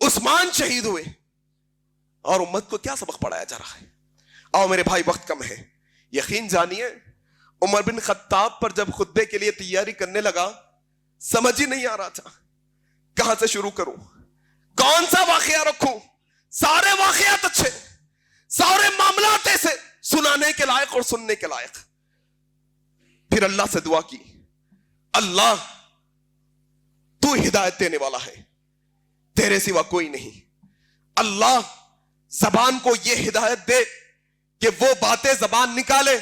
عثمان شہید ہوئے, اور امت کو کیا سبق پڑھایا جا رہا ہے. آؤ میرے بھائی, وقت کم ہے, یقین جانیے عمر بن خطاب پر جب خطبے کے لیے تیاری کرنے لگا, سمجھ ہی نہیں آ رہا تھا کہاں سے شروع کروں, کون سا واقعہ رکھوں. سارے واقعات اچھے, سارے معاملات ایسے سنانے کے لائق اور سننے کے لائق. پھر اللہ سے دعا کی, اللہ تو ہدایت دینے والا ہے, تیرے سوا کوئی نہیں. اللہ زبان کو یہ ہدایت دے کہ وہ باتیں زبان نکالے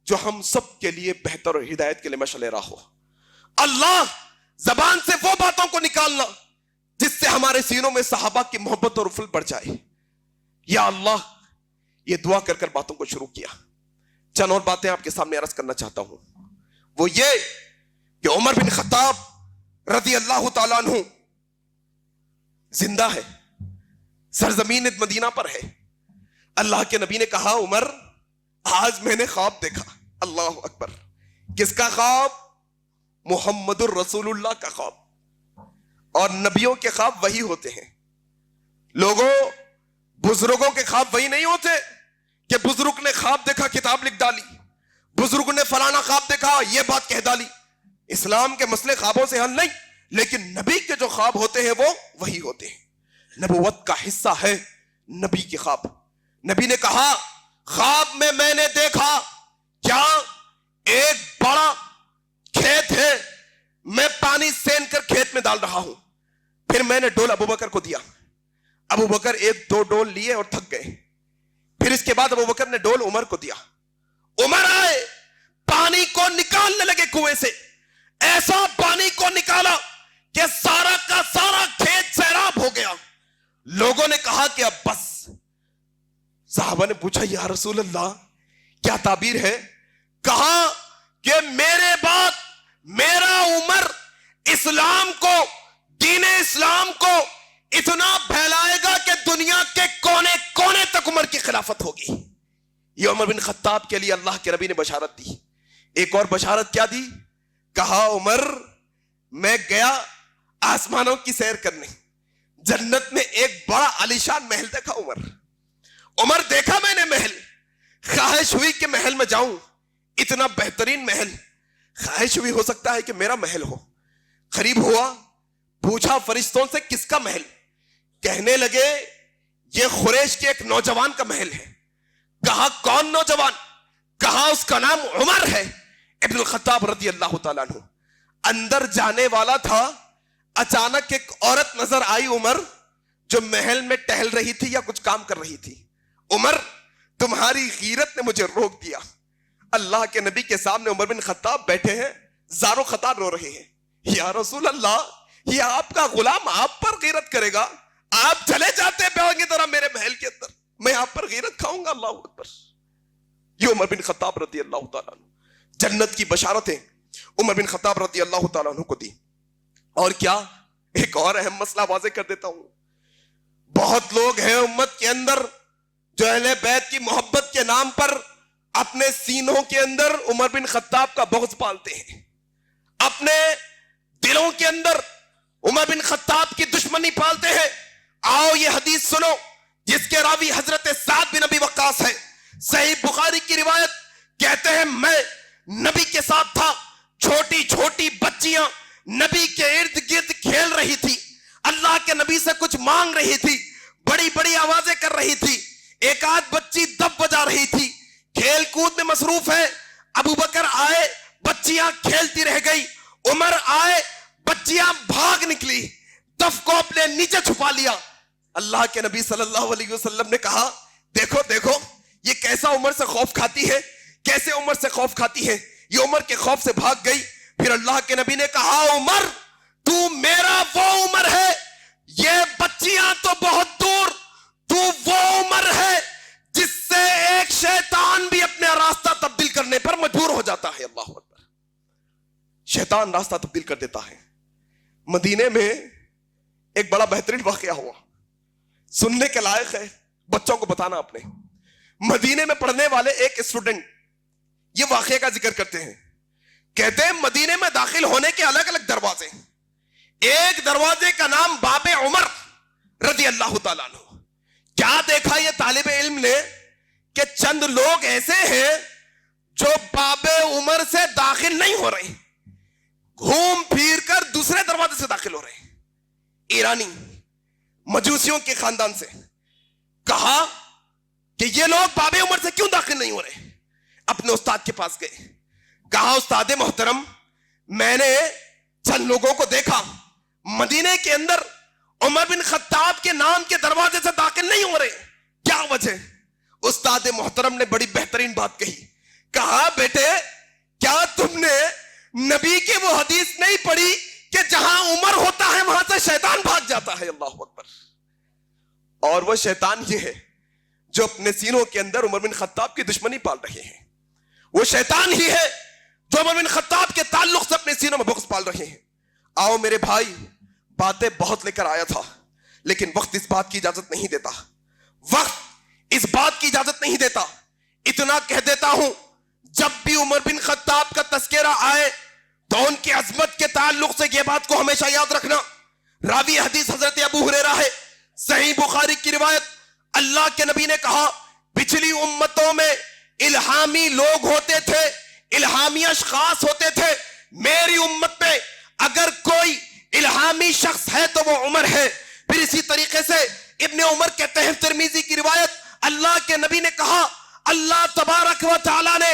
جو ہم سب کے لیے بہتر اور ہدایت کے لیے مشعل راہ ہو. اللہ زبان سے وہ باتوں کو نکالنا جس سے ہمارے سینوں میں صحابہ کی محبت اور افل بڑھ جائے. یا اللہ, یہ دعا کر کر باتوں کو شروع کیا. چند اور باتیں آپ کے سامنے عرض کرنا چاہتا ہوں, وہ یہ کہ عمر بن خطاب رضی اللہ تعالیٰ عنہ زندہ ہے, سرزمین مدینہ پر ہے. اللہ کے نبی نے کہا, عمر آج میں نے خواب دیکھا. اللہ اکبر. کس کا خواب؟ محمد الرسول اللہ کا خواب. اور نبیوں کے خواب وہی ہوتے ہیں. لوگوں, بزرگوں کے خواب وہی نہیں ہوتے کہ بزرگ نے خواب دیکھا کتاب لکھ ڈالی, بزرگ نے فلانا خواب دیکھا یہ بات کہہ ڈالی. اسلام کے مسئلے خوابوں سے حل نہیں, لیکن نبی کے جو خواب ہوتے ہیں وہ وہی ہوتے ہیں. نبوت کا حصہ ہے نبی کے خواب. نبی نے کہا, خواب میں نے دیکھا کیا, ایک بڑا کھیت ہے, میں پانی سین کر کھیت میں ڈال رہا ہوں. پھر میں نے ڈول ابو بکر کو دیا, ابو بکر 1-2 ڈول لیے اور تھک گئے. پھر اس کے بعد ابو بکر نے ڈول عمر کو دیا. عمر آئے, پانی کو نکالنے لگے کنویں سے, ایسا پانی کو نکالا کہ سارا کا سارا کھیت سیراب ہو گیا. لوگوں نے کہا کہ اب بس. صحابہ نے پوچھا, یا رسول اللہ کیا تعبیر ہے؟ کہا کہ میرے بعد میرا عمر اسلام کو, دین اسلام کو اتنا پھیلائے گا کہ دنیا کے کونے کونے تک عمر کی خلافت ہوگی. یہ عمر بن خطاب کے لیے اللہ کے نبی نے بشارت دی. ایک اور بشارت کیا دی؟ کہا, عمر میں گیا آسمانوں کی سیر کرنے, جنت میں ایک بڑا عالیشان محل دیکھا. عمر دیکھا میں نے محل, خواہش ہوئی کہ محل میں جاؤں. اتنا بہترین محل, خواہش ہوئی ہو سکتا ہے کہ میرا محل ہو. قریب ہوا, پوچھا فرشتوں سے کس کا محل؟ کہنے لگے یہ قریش کے ایک نوجوان کا محل ہے. کہا کون نوجوان؟ کہا اس کا نام عمر ہے ابن الخطاب رضی اللہ تعالیٰ عنہ. اندر جانے والا تھا، اچانک ایک عورت نظر آئی عمر، جو محل میں ٹہل رہی تھی یا کچھ کام کر رہی تھی. عمر تمہاری غیرت نے مجھے روک دیا. اللہ کے نبی کے سامنے عمر بن خطاب بیٹھے ہیں، زار و خطار رو رہے ہیں. یا رسول اللہ، یہ آپ کا غلام آپ پر غیرت کرے گا؟ آپ چلے جاتے بیوہ کی طرح میرے محل کے اندر، میں آپ پر غیرت کھاؤں گا؟ اللہ اکبر. یہ عمر بن خطاب رضی اللہ تعالیٰ عنہ جنت کی بشارتیں عمر بن خطاب رضی اللہ تعالیٰ عنہ کو دی. اور کیا، ایک اور اہم مسئلہ واضح کر دیتا ہوں. بہت لوگ ہیں امت کے اندر جو اہل بیت کی محبت کے نام پر اپنے سینوں کے اندر عمر بن خطاب کا بغض پالتے ہیں، اپنے دلوں کے اندر عمر بن خطاب کی دشمنی پالتے ہیں. آؤ یہ حدیث سنو جس کے راوی حضرت سعد بن ابی وقاص ہے. صحیح بخاری کی روایت، کہتے ہیں میں نبی کے ساتھ تھا، چھوٹی چھوٹی بچیاں نبی کے ارد گرد کھیل رہی تھی، اللہ کے نبی سے کچھ مانگ رہی تھی، بڑی بڑی آوازیں کر رہی تھی. ایک آدھ بچی دف بجا رہی تھی، کھیل کود میں مصروف ہے. ابو بکر آئے، بچیاں کھیلتی رہ گئی. عمر آئے، بچیاں بھاگ نکلی، دف کو اپنے نیچے چھپا لیا. اللہ کے نبی صلی اللہ علیہ وسلم نے کہا دیکھو دیکھو یہ کیسا عمر سے خوف کھاتی ہے، کیسے عمر سے خوف کھاتی ہے. یہ عمر کے خوف سے بھاگ گئی. پھر اللہ کے نبی نے کہا عمر تو میرا وہ عمر ہے، یہ بچیاں تو بہت دور، تو وہ عمر ہے جس سے ایک شیطان بھی اپنے راستہ تبدیل کرنے پر مجبور ہو جاتا ہے. اللہ اکبر. شیطان راستہ تبدیل کر دیتا ہے. مدینے میں ایک بڑا بہترین واقعہ ہوا، سننے کے لائق ہے، بچوں کو بتانا اپنے. مدینے میں پڑھنے والے ایک اسٹوڈنٹ یہ واقعے کا ذکر کرتے ہیں. کہتے ہیں مدینے میں داخل ہونے کے الگ الگ دروازے، ایک دروازے کا نام باب عمر رضی اللہ تعالیٰ عنہ. کیا دیکھا یہ طالب علم نے کہ چند لوگ ایسے ہیں جو باب عمر سے داخل نہیں ہو رہے، گھوم پھر کر دوسرے دروازے سے داخل ہو رہے ہیں. ایرانی مجوسیوں کے خاندان سے. کہا کہ یہ لوگ باب عمر سے کیوں داخل نہیں ہو رہے؟ اپنے استاد کے پاس گئے. کہا استاد محترم، میں نے چند لوگوں کو دیکھا مدینے کے اندر عمر بن خطاب کے نام کے دروازے سے داخل نہیں ہو رہے، کیا وجہ؟ استاد محترم نے بڑی بہترین بات کہی. کہا بیٹے کیا تم نے نبی کی وہ حدیث نہیں پڑھی کہ جہاں عمر ہوتا ہے وہاں سے شیطان بھاگ جاتا ہے؟ اللہ اکبر. اور وہ شیطان یہ ہے جو اپنے سینوں کے اندر عمر بن خطاب کی دشمنی پال رہے ہیں. وہ شیطان ہی ہے جو عمر بن خطاب کے تعلق سے اپنے سینوں میں بغض پال رہے ہیں. آؤ میرے بھائی، باتیں بہت لے کر آیا تھا لیکن وقت اس بات کی اجازت نہیں دیتا، وقت اس بات کی اجازت نہیں دیتا. اتنا کہہ دیتا ہوں جب بھی عمر بن خطاب کا تذکرہ آئے تو ان کی عظمت کے تعلق سے یہ بات کو ہمیشہ یاد رکھنا. راوی حدیث حضرت ابو ہریرہ ہے، صحیح بخاری کی روایت. اللہ کے نبی نے کہا پچھلی امتوں میں الہامی لوگ ہوتے تھے، الہامی اشخاص ہوتے تھے، میری امت میں اگر کوئی الہامی شخص ہے تو وہ عمر ہے. پھر اسی طریقے سے ابن عمر کہتے ہیں ترمذی کی روایت، اللہ کے نبی نے کہا اللہ تبارک و تعالی نے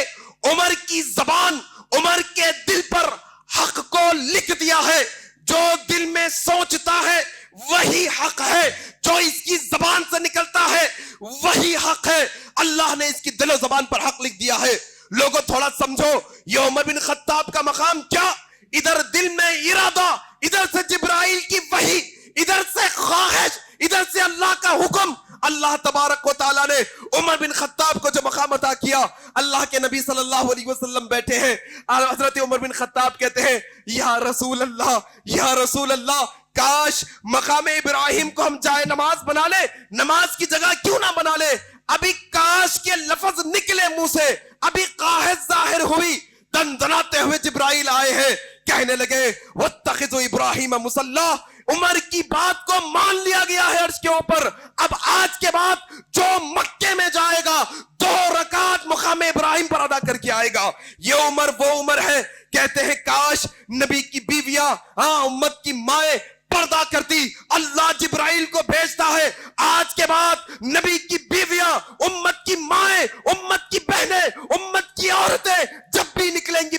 عمر کی زبان، عمر کے دل پر حق کو لکھ دیا ہے. جو دل میں سوچتا ہے وہی حق ہے، جو اس کی زبان سے نکلتا ہے وہی حق ہے. اللہ نے اس کی دل و زبان پر حق لکھ دیا ہے. لوگوں تھوڑا سمجھو یہ عمر بن خطاب کا مقام کیا، ادھر دل میں ارادہ، ادھر سے جبرائیل کی وحی، ادھر سے خواہش، ادھر سے اللہ کا حکم. اللہ تبارک و تعالیٰ نے عمر بن خطاب کو جو مقام عطا کیا. اللہ کے نبی صلی اللہ علیہ وسلم بیٹھے ہیں اور حضرت عمر بن خطاب کہتے ہیں یا رسول اللہ، یا رسول اللہ، کاش مقام ابراہیم کو ہم جائے نماز بنا لے، نماز کی جگہ کیوں نہ بنا لے. ابھی کاش کے لفظ نکلے منہ سے، ابھی قاہد ظاہر ہوئی، دندناتے ہوئے جبرائیل آئے ہیں، کہنے لگے واتخذوا ابراہیم مصلی. عمر کی بات کو مان لیا گیا ہے عرش کے اوپر. اب آج کے بعد جو مکے میں جائے گا 2 رکعت مقام ابراہیم پر ادا کر کے آئے گا. یہ عمر وہ عمر ہے. کہتے ہیں کاش نبی کی بیویاں، امت کی مائیں پردہ کرتی. اللہ جبرائیل کو بھیجتا ہے آج کے بعد نبی کی بیویاں، امت کی مائیں، امت کی بہنیں، امت کی عورتیں جب بھی نکلیں گی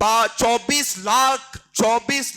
24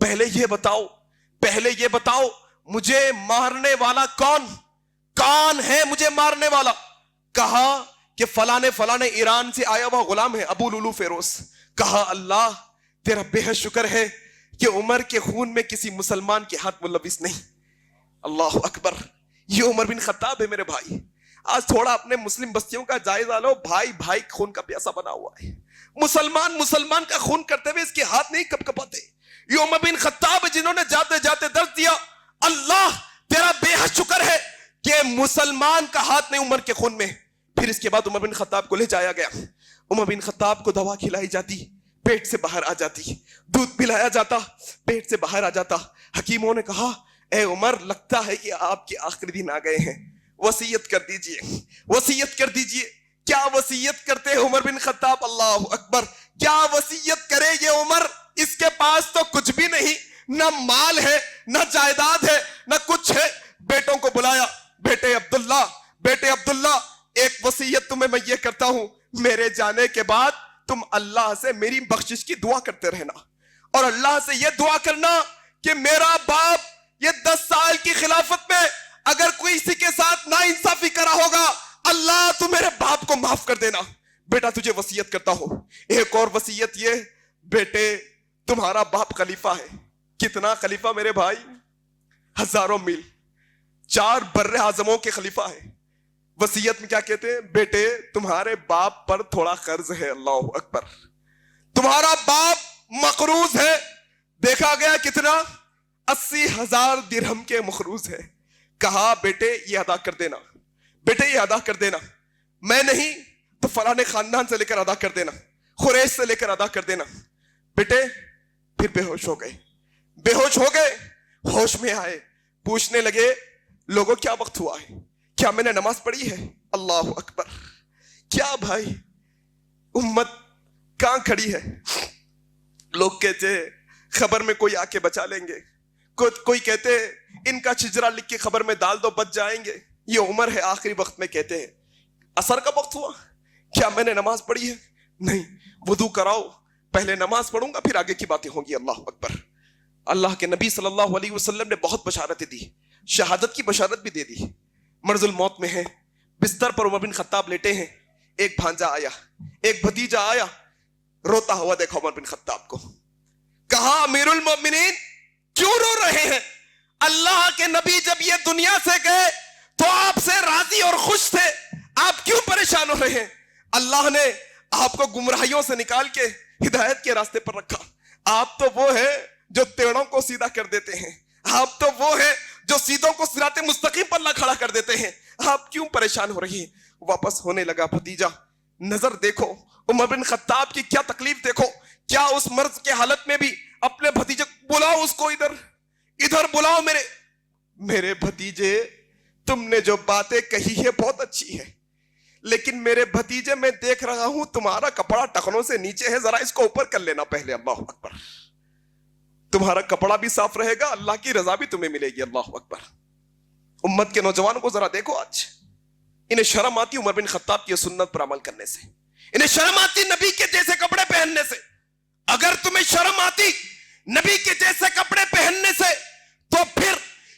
پہلے یہ بتاؤ مجھے مارنے والا کون ہے؟ مجھے مارنے والا کہا کہ فلاں ایران سے آیا ہوا غلام ہے ابو لولو فیروز. کہا اللہ تیرا بے حد شکر ہے کہ عمر کے خون میں کسی مسلمان کے ہاتھ ملوث نہیں. اللہ اکبر. یہ عمر بن خطاب ہے میرے بھائی. آج تھوڑا اپنے مسلم بستیوں کا جائزہ لو. بھائی خون کا پیاسا بنا ہوا ہے. مسلمان کا خون کرتے ہوئے اس کے ہاتھ نہیں کپ کپاتے. یہ عمر بن خطاب جنہوں نے جاتے جاتے درس دیا اللہ تیرا بے حد شکر ہے کہ مسلمان کا ہاتھ نہیں عمر کے خون میں. پھر اس کے بعد عمر بن خطاب کو لے جایا گیا. عمر بن خطاب کو دوا کھلائی جاتی, پیٹ سے باہر آ جاتی, دودھ پلایا جاتا, پیٹ سے باہر آ جاتا. حکیموں نے کہا اے عمر لگتا ہے کہ آپ کے آخری دن آ گئے ہیں, وصیت کر دیجئے. کیا وصیت کرتے ہیں عمر بن خطاب؟ اللہ اکبر. کیا وصیت کرے یہ عمر؟ اس کے پاس تو کچھ بھی نہیں, نہ مال ہے نہ جائیداد ہے نہ کچھ ہے. بیٹوں کو بلایا, بیٹے عبداللہ ایک وصیت تمہیں میں یہ کرتا ہوں, میرے جانے کے بعد تم اللہ سے میری بخشش کی دعا کرتے رہنا, اور اللہ سے یہ دعا کرنا کہ میرا باپ یہ 10 سال کی خلافت میں اگر کوئی کسی کے ساتھ ناانصافی کرا ہوگا اللہ تو میرے باپ کو معاف کر دینا. بیٹا تجھے وصیت کرتا ہوں. ایک اور وصیت یہ, بیٹے تمہارا باپ خلیفہ ہے. کتنا خلیفہ میرے بھائی؟ ہزاروں میل, 4 بر اعظموں کے خلیفہ ہے. وصیت میں کیا کہتے ہیں؟ بیٹے تمہارے باپ پر تھوڑا قرض ہے. اللہ اکبر. تمہارا باپ مقروض ہے. دیکھا گیا کتنا؟ 80,000 درہم کے مقروض ہے. کہا بیٹے یہ ادا کر دینا. میں نہیں تو فلاں خاندان سے لے کر ادا کر دینا, قریش سے لے کر ادا کر دینا. بیٹے پھر بے ہوش ہو گئے. ہوش میں آئے, پوچھنے لگے لوگوں کیا وقت ہوا ہے, کیا میں نے نماز پڑھی ہے؟ اللہ اکبر. کیا بھائی امت کہاں کھڑی ہے؟ لوگ کہتے خبر میں کوئی آ کے بچا لیں گے, کوئی کہتے ان کا شجرا لکھ کے خبر میں ڈال دو بچ جائیں گے. یہ عمر ہے آخری وقت میں کہتے ہیں عصر کا وقت ہوا, کیا میں نے نماز پڑھی ہے؟ نہیں. وضو کراؤ, پہلے نماز پڑھوں گا پھر آگے کی باتیں ہوں گی. اللہ اکبر. اللہ کے نبی صلی اللہ علیہ وسلم نے بہت بشارتیں دی, شہادت کی بشارت بھی دے دی. مرض الموت میں ہیں, بستر پر عمر بن خطاب لیٹے ہیں. ایک بھانجا آیا, ایک بھتیجا آیا, روتا ہوا دیکھا عمر بن خطاب کو. کہا امیر المومنین کیوں رو رہے ہیں؟ اللہ کے نبی جب یہ دنیا سے گئے تو آپ سے راضی اور خوش تھے, آپ کیوں پریشان ہو رہے ہیں؟ اللہ نے آپ کو گمراہیوں سے نکال کے ہدایت کے راستے پر رکھا. آپ تو وہ ہیں جو ٹیڑھوں کو سیدھا کر دیتے ہیں, آپ تو وہ ہیں جو سیدھوں کو صراط مستقیم پر نہ کھڑا کر دیتے ہیں. آپ کیوں پریشان ہو رہی ہیں؟ واپس ہونے لگا بھتیجا. نظر دیکھو عمر بن خطاب کی کیا تکلیف دیکھو. کیا اس مرض کے حالت میں بھی اپنے بھتیجے بلاؤ, اس کو ادھر بلاؤ. میرے بھتیجے تم نے جو باتیں کہی ہے بہت اچھی ہے, لیکن میرے بھتیجے میں دیکھ رہا ہوں تمہارا کپڑا ٹخنوں سے نیچے ہے, ذرا اس کو اوپر کر لینا پہلے. اللہ اکبر. تمہارا کپڑا بھی صاف رہے گا, اللہ کی رضا بھی تمہیں ملے گی. اللہ اکبر. امت کے نوجوانوں کو ذرا دیکھو, آج انہیں شرم آتی عمر بن خطاب کی سنت پر عمل کرنے سے, انہیں شرم آتی نبی کے جیسے کپڑے پہننے سے. اگر تمہیں شرم آتی نبی کے جیسے کپڑے پہننے سے تو پھر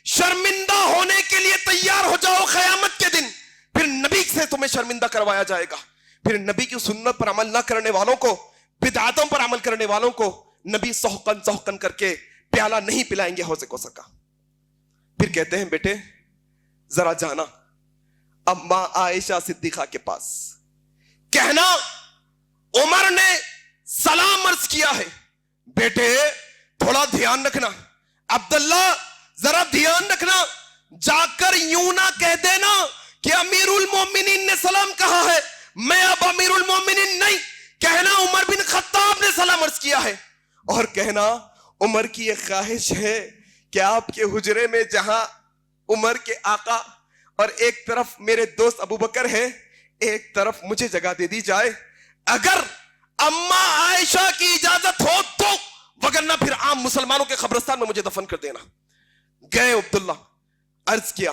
شرمندہ ہونے کے لیے تیار ہو جاؤ. قیامت کے دن پھر نبی سے تمہیں شرمندہ کروایا جائے گا. پھر نبی کی سنت پر عمل نہ کرنے والوں کو, بدعاتوں پر عمل کرنے والوں کو نبی سوہکن کر کے پیالہ نہیں پلائیں گے حوض کوثر کا. پھر کہتے ہیں بیٹے ذرا جانا اما عائشہ صدیقہ کے پاس, کہنا عمر نے سلام عرض کیا ہے. بیٹے تھوڑا دھیان رکھنا, عبداللہ ذرا دھیان رکھنا, جا کر یوں نہ کہہ دینا کہ امیر المومنین نے سلام کہا ہے, میں اب امیر المومنین نہیں. کہنا عمر بن خطاب نے سلام عرض کیا ہے, اور کہنا عمر کی ایک خواہش ہے کہ آپ کے حجرے میں جہاں عمر کے آقا اور ایک طرف میرے دوست ابو بکر ہے, ایک طرف مجھے جگہ دے دی جائے. اگر اما عائشہ کی اجازت ہو تو, وگرنہ پھر عام مسلمانوں کے قبرستان میں مجھے دفن کر دینا. گئے عبداللہ, عرض کیا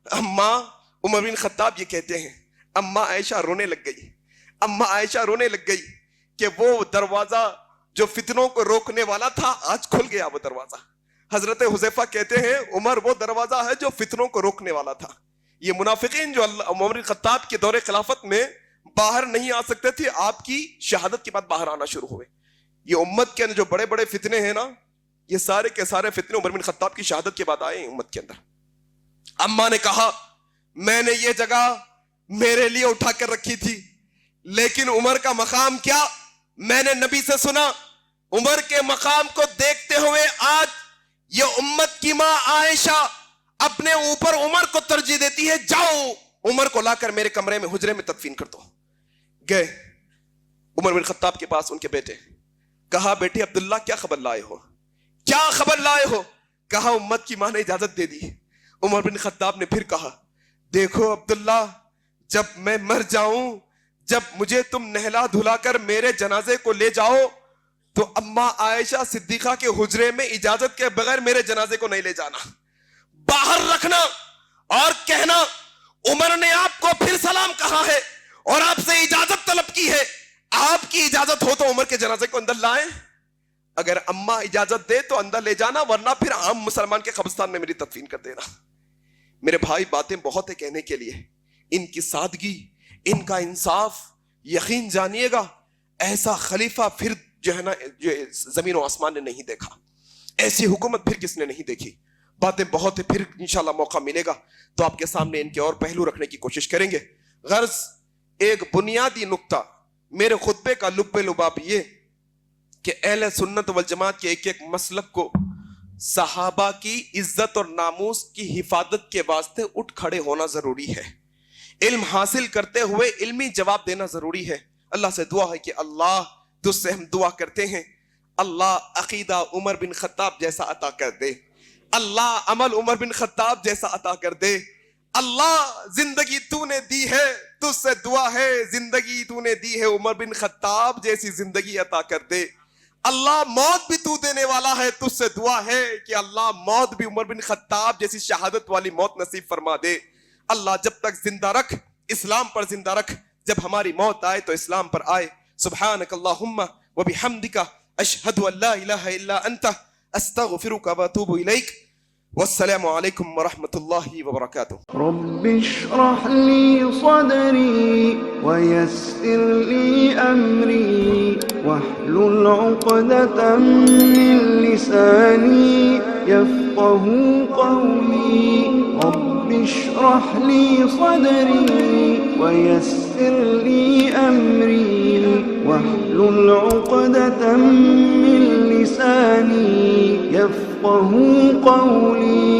اما. عمر بن خطاب یہ کہتے ہیں اما عائشہ رونے لگ گئی کہ وہ دروازہ جو فتنوں کو روکنے والا تھا آج کھل گیا وہ دروازہ. حضرت حذیفہ کہتے ہیں عمر وہ دروازہ ہے جو فتنوں کو روکنے والا تھا. یہ منافقین جو عمر بن خطاب کے دور خلافت میں باہر نہیں آ سکتے تھے آپ کی شہادت کے بعد باہر آنا شروع ہوئے. یہ امت کے اندر جو بڑے بڑے فتنے ہیں نا یہ سارے کے سارے فتنے عمر بن خطاب کی شہادت کے بعد آئے ہیں امت کے اندر. اماں نے کہا میں نے یہ جگہ میرے لیے اٹھا کر رکھی تھی لیکن عمر کا مقام کیا, میں نے نبی سے سنا عمر کے مقام کو دیکھتے ہوئے آج یہ امت کی ماں عائشہ اپنے اوپر عمر کو ترجیح دیتی ہے, جاؤ عمر کو لا کر میرے کمرے میں حجرے میں تدفین کر دو. گئے عمر بن خطاب کے پاس ان کے بیٹے, کہا بیٹے عبداللہ کیا خبر لائے ہو, کیا خبر لائے ہو؟ کہا امت کی ماں نے اجازت دے دی. عمر بن خطاب نے پھر کہا دیکھو عبداللہ جب میں مر جاؤں, جب مجھے تم نہلا دھلا کر میرے جنازے کو لے جاؤ تو اماں عائشہ صدیقہ کے حجرے میں اجازت کے بغیر میرے جنازے کو نہیں لے جانا, باہر رکھنا اور کہنا عمر نے آپ کو پھر سلام کہا ہے اور آپ سے اجازت طلب کی ہے, آپ کی اجازت ہو تو عمر کے جنازے کو اندر لائیں, اگر اماں اجازت دے تو اندر لے جانا ورنہ پھر عام مسلمان کے قبرستان میں میری تدفین کر دینا. میرے بھائی باتیں بہت ہے کہنے کے لیے, ان کی سادگی, ان کا انصاف, یقین جانیے گا ایسا خلیفہ پھر جو ہے نا جو زمین و آسمان نے نہیں دیکھا, ایسی حکومت پھر کس نے نہیں دیکھی. باتیں بہت ہے, پھر انشاءاللہ موقع ملے گا تو آپ کے سامنے ان کے اور پہلو رکھنے کی کوشش کریں گے. غرض ایک بنیادی نقطہ میرے خطبے کا لب لباب یہ کہ اہل سنت والجماعت کے ایک ایک مسلک کو صحابہ کی عزت اور ناموس کی حفاظت کے واسطے اٹھ کھڑے ہونا ضروری ہے, علم حاصل کرتے ہوئے علمی جواب دینا ضروری ہے. اللہ سے دعا ہے کہ اللہ تجھ سے ہم دعا کرتے ہیں اللہ عقیدہ عمر بن خطاب جیسا عطا کر دے, اللہ عمل عمر بن خطاب جیسا عطا کر دے. اللہ زندگی تو نے دی ہے, تجھ سے دعا ہے زندگی تو نے دی ہے عمر بن خطاب جیسی زندگی عطا کر دے. اللہ موت بھی تو دینے والا ہے, تجھ سے دعا ہے کہ اللہ موت بھی عمر بن خطاب جیسی شہادت والی موت نصیب فرما دے. اللہ جب تک زندہ رکھ اسلام پر زندہ رکھ, جب ہماری موت آئے تو اسلام پر آئے. سبحانک اللہم و بحمدک اشہد ان لا الہ الا انت استغفرک و اتوب الیک. والسلام علیکم ورحمۃ اللہ وبرکاتہ. رب اشرح لي صدري ويسر لي أمري واحلل عقدة من لساني يفقه قولي. رب اشرح لي صدري ويسر لي أمري واحلل عقدة من لساني يفقه قولي.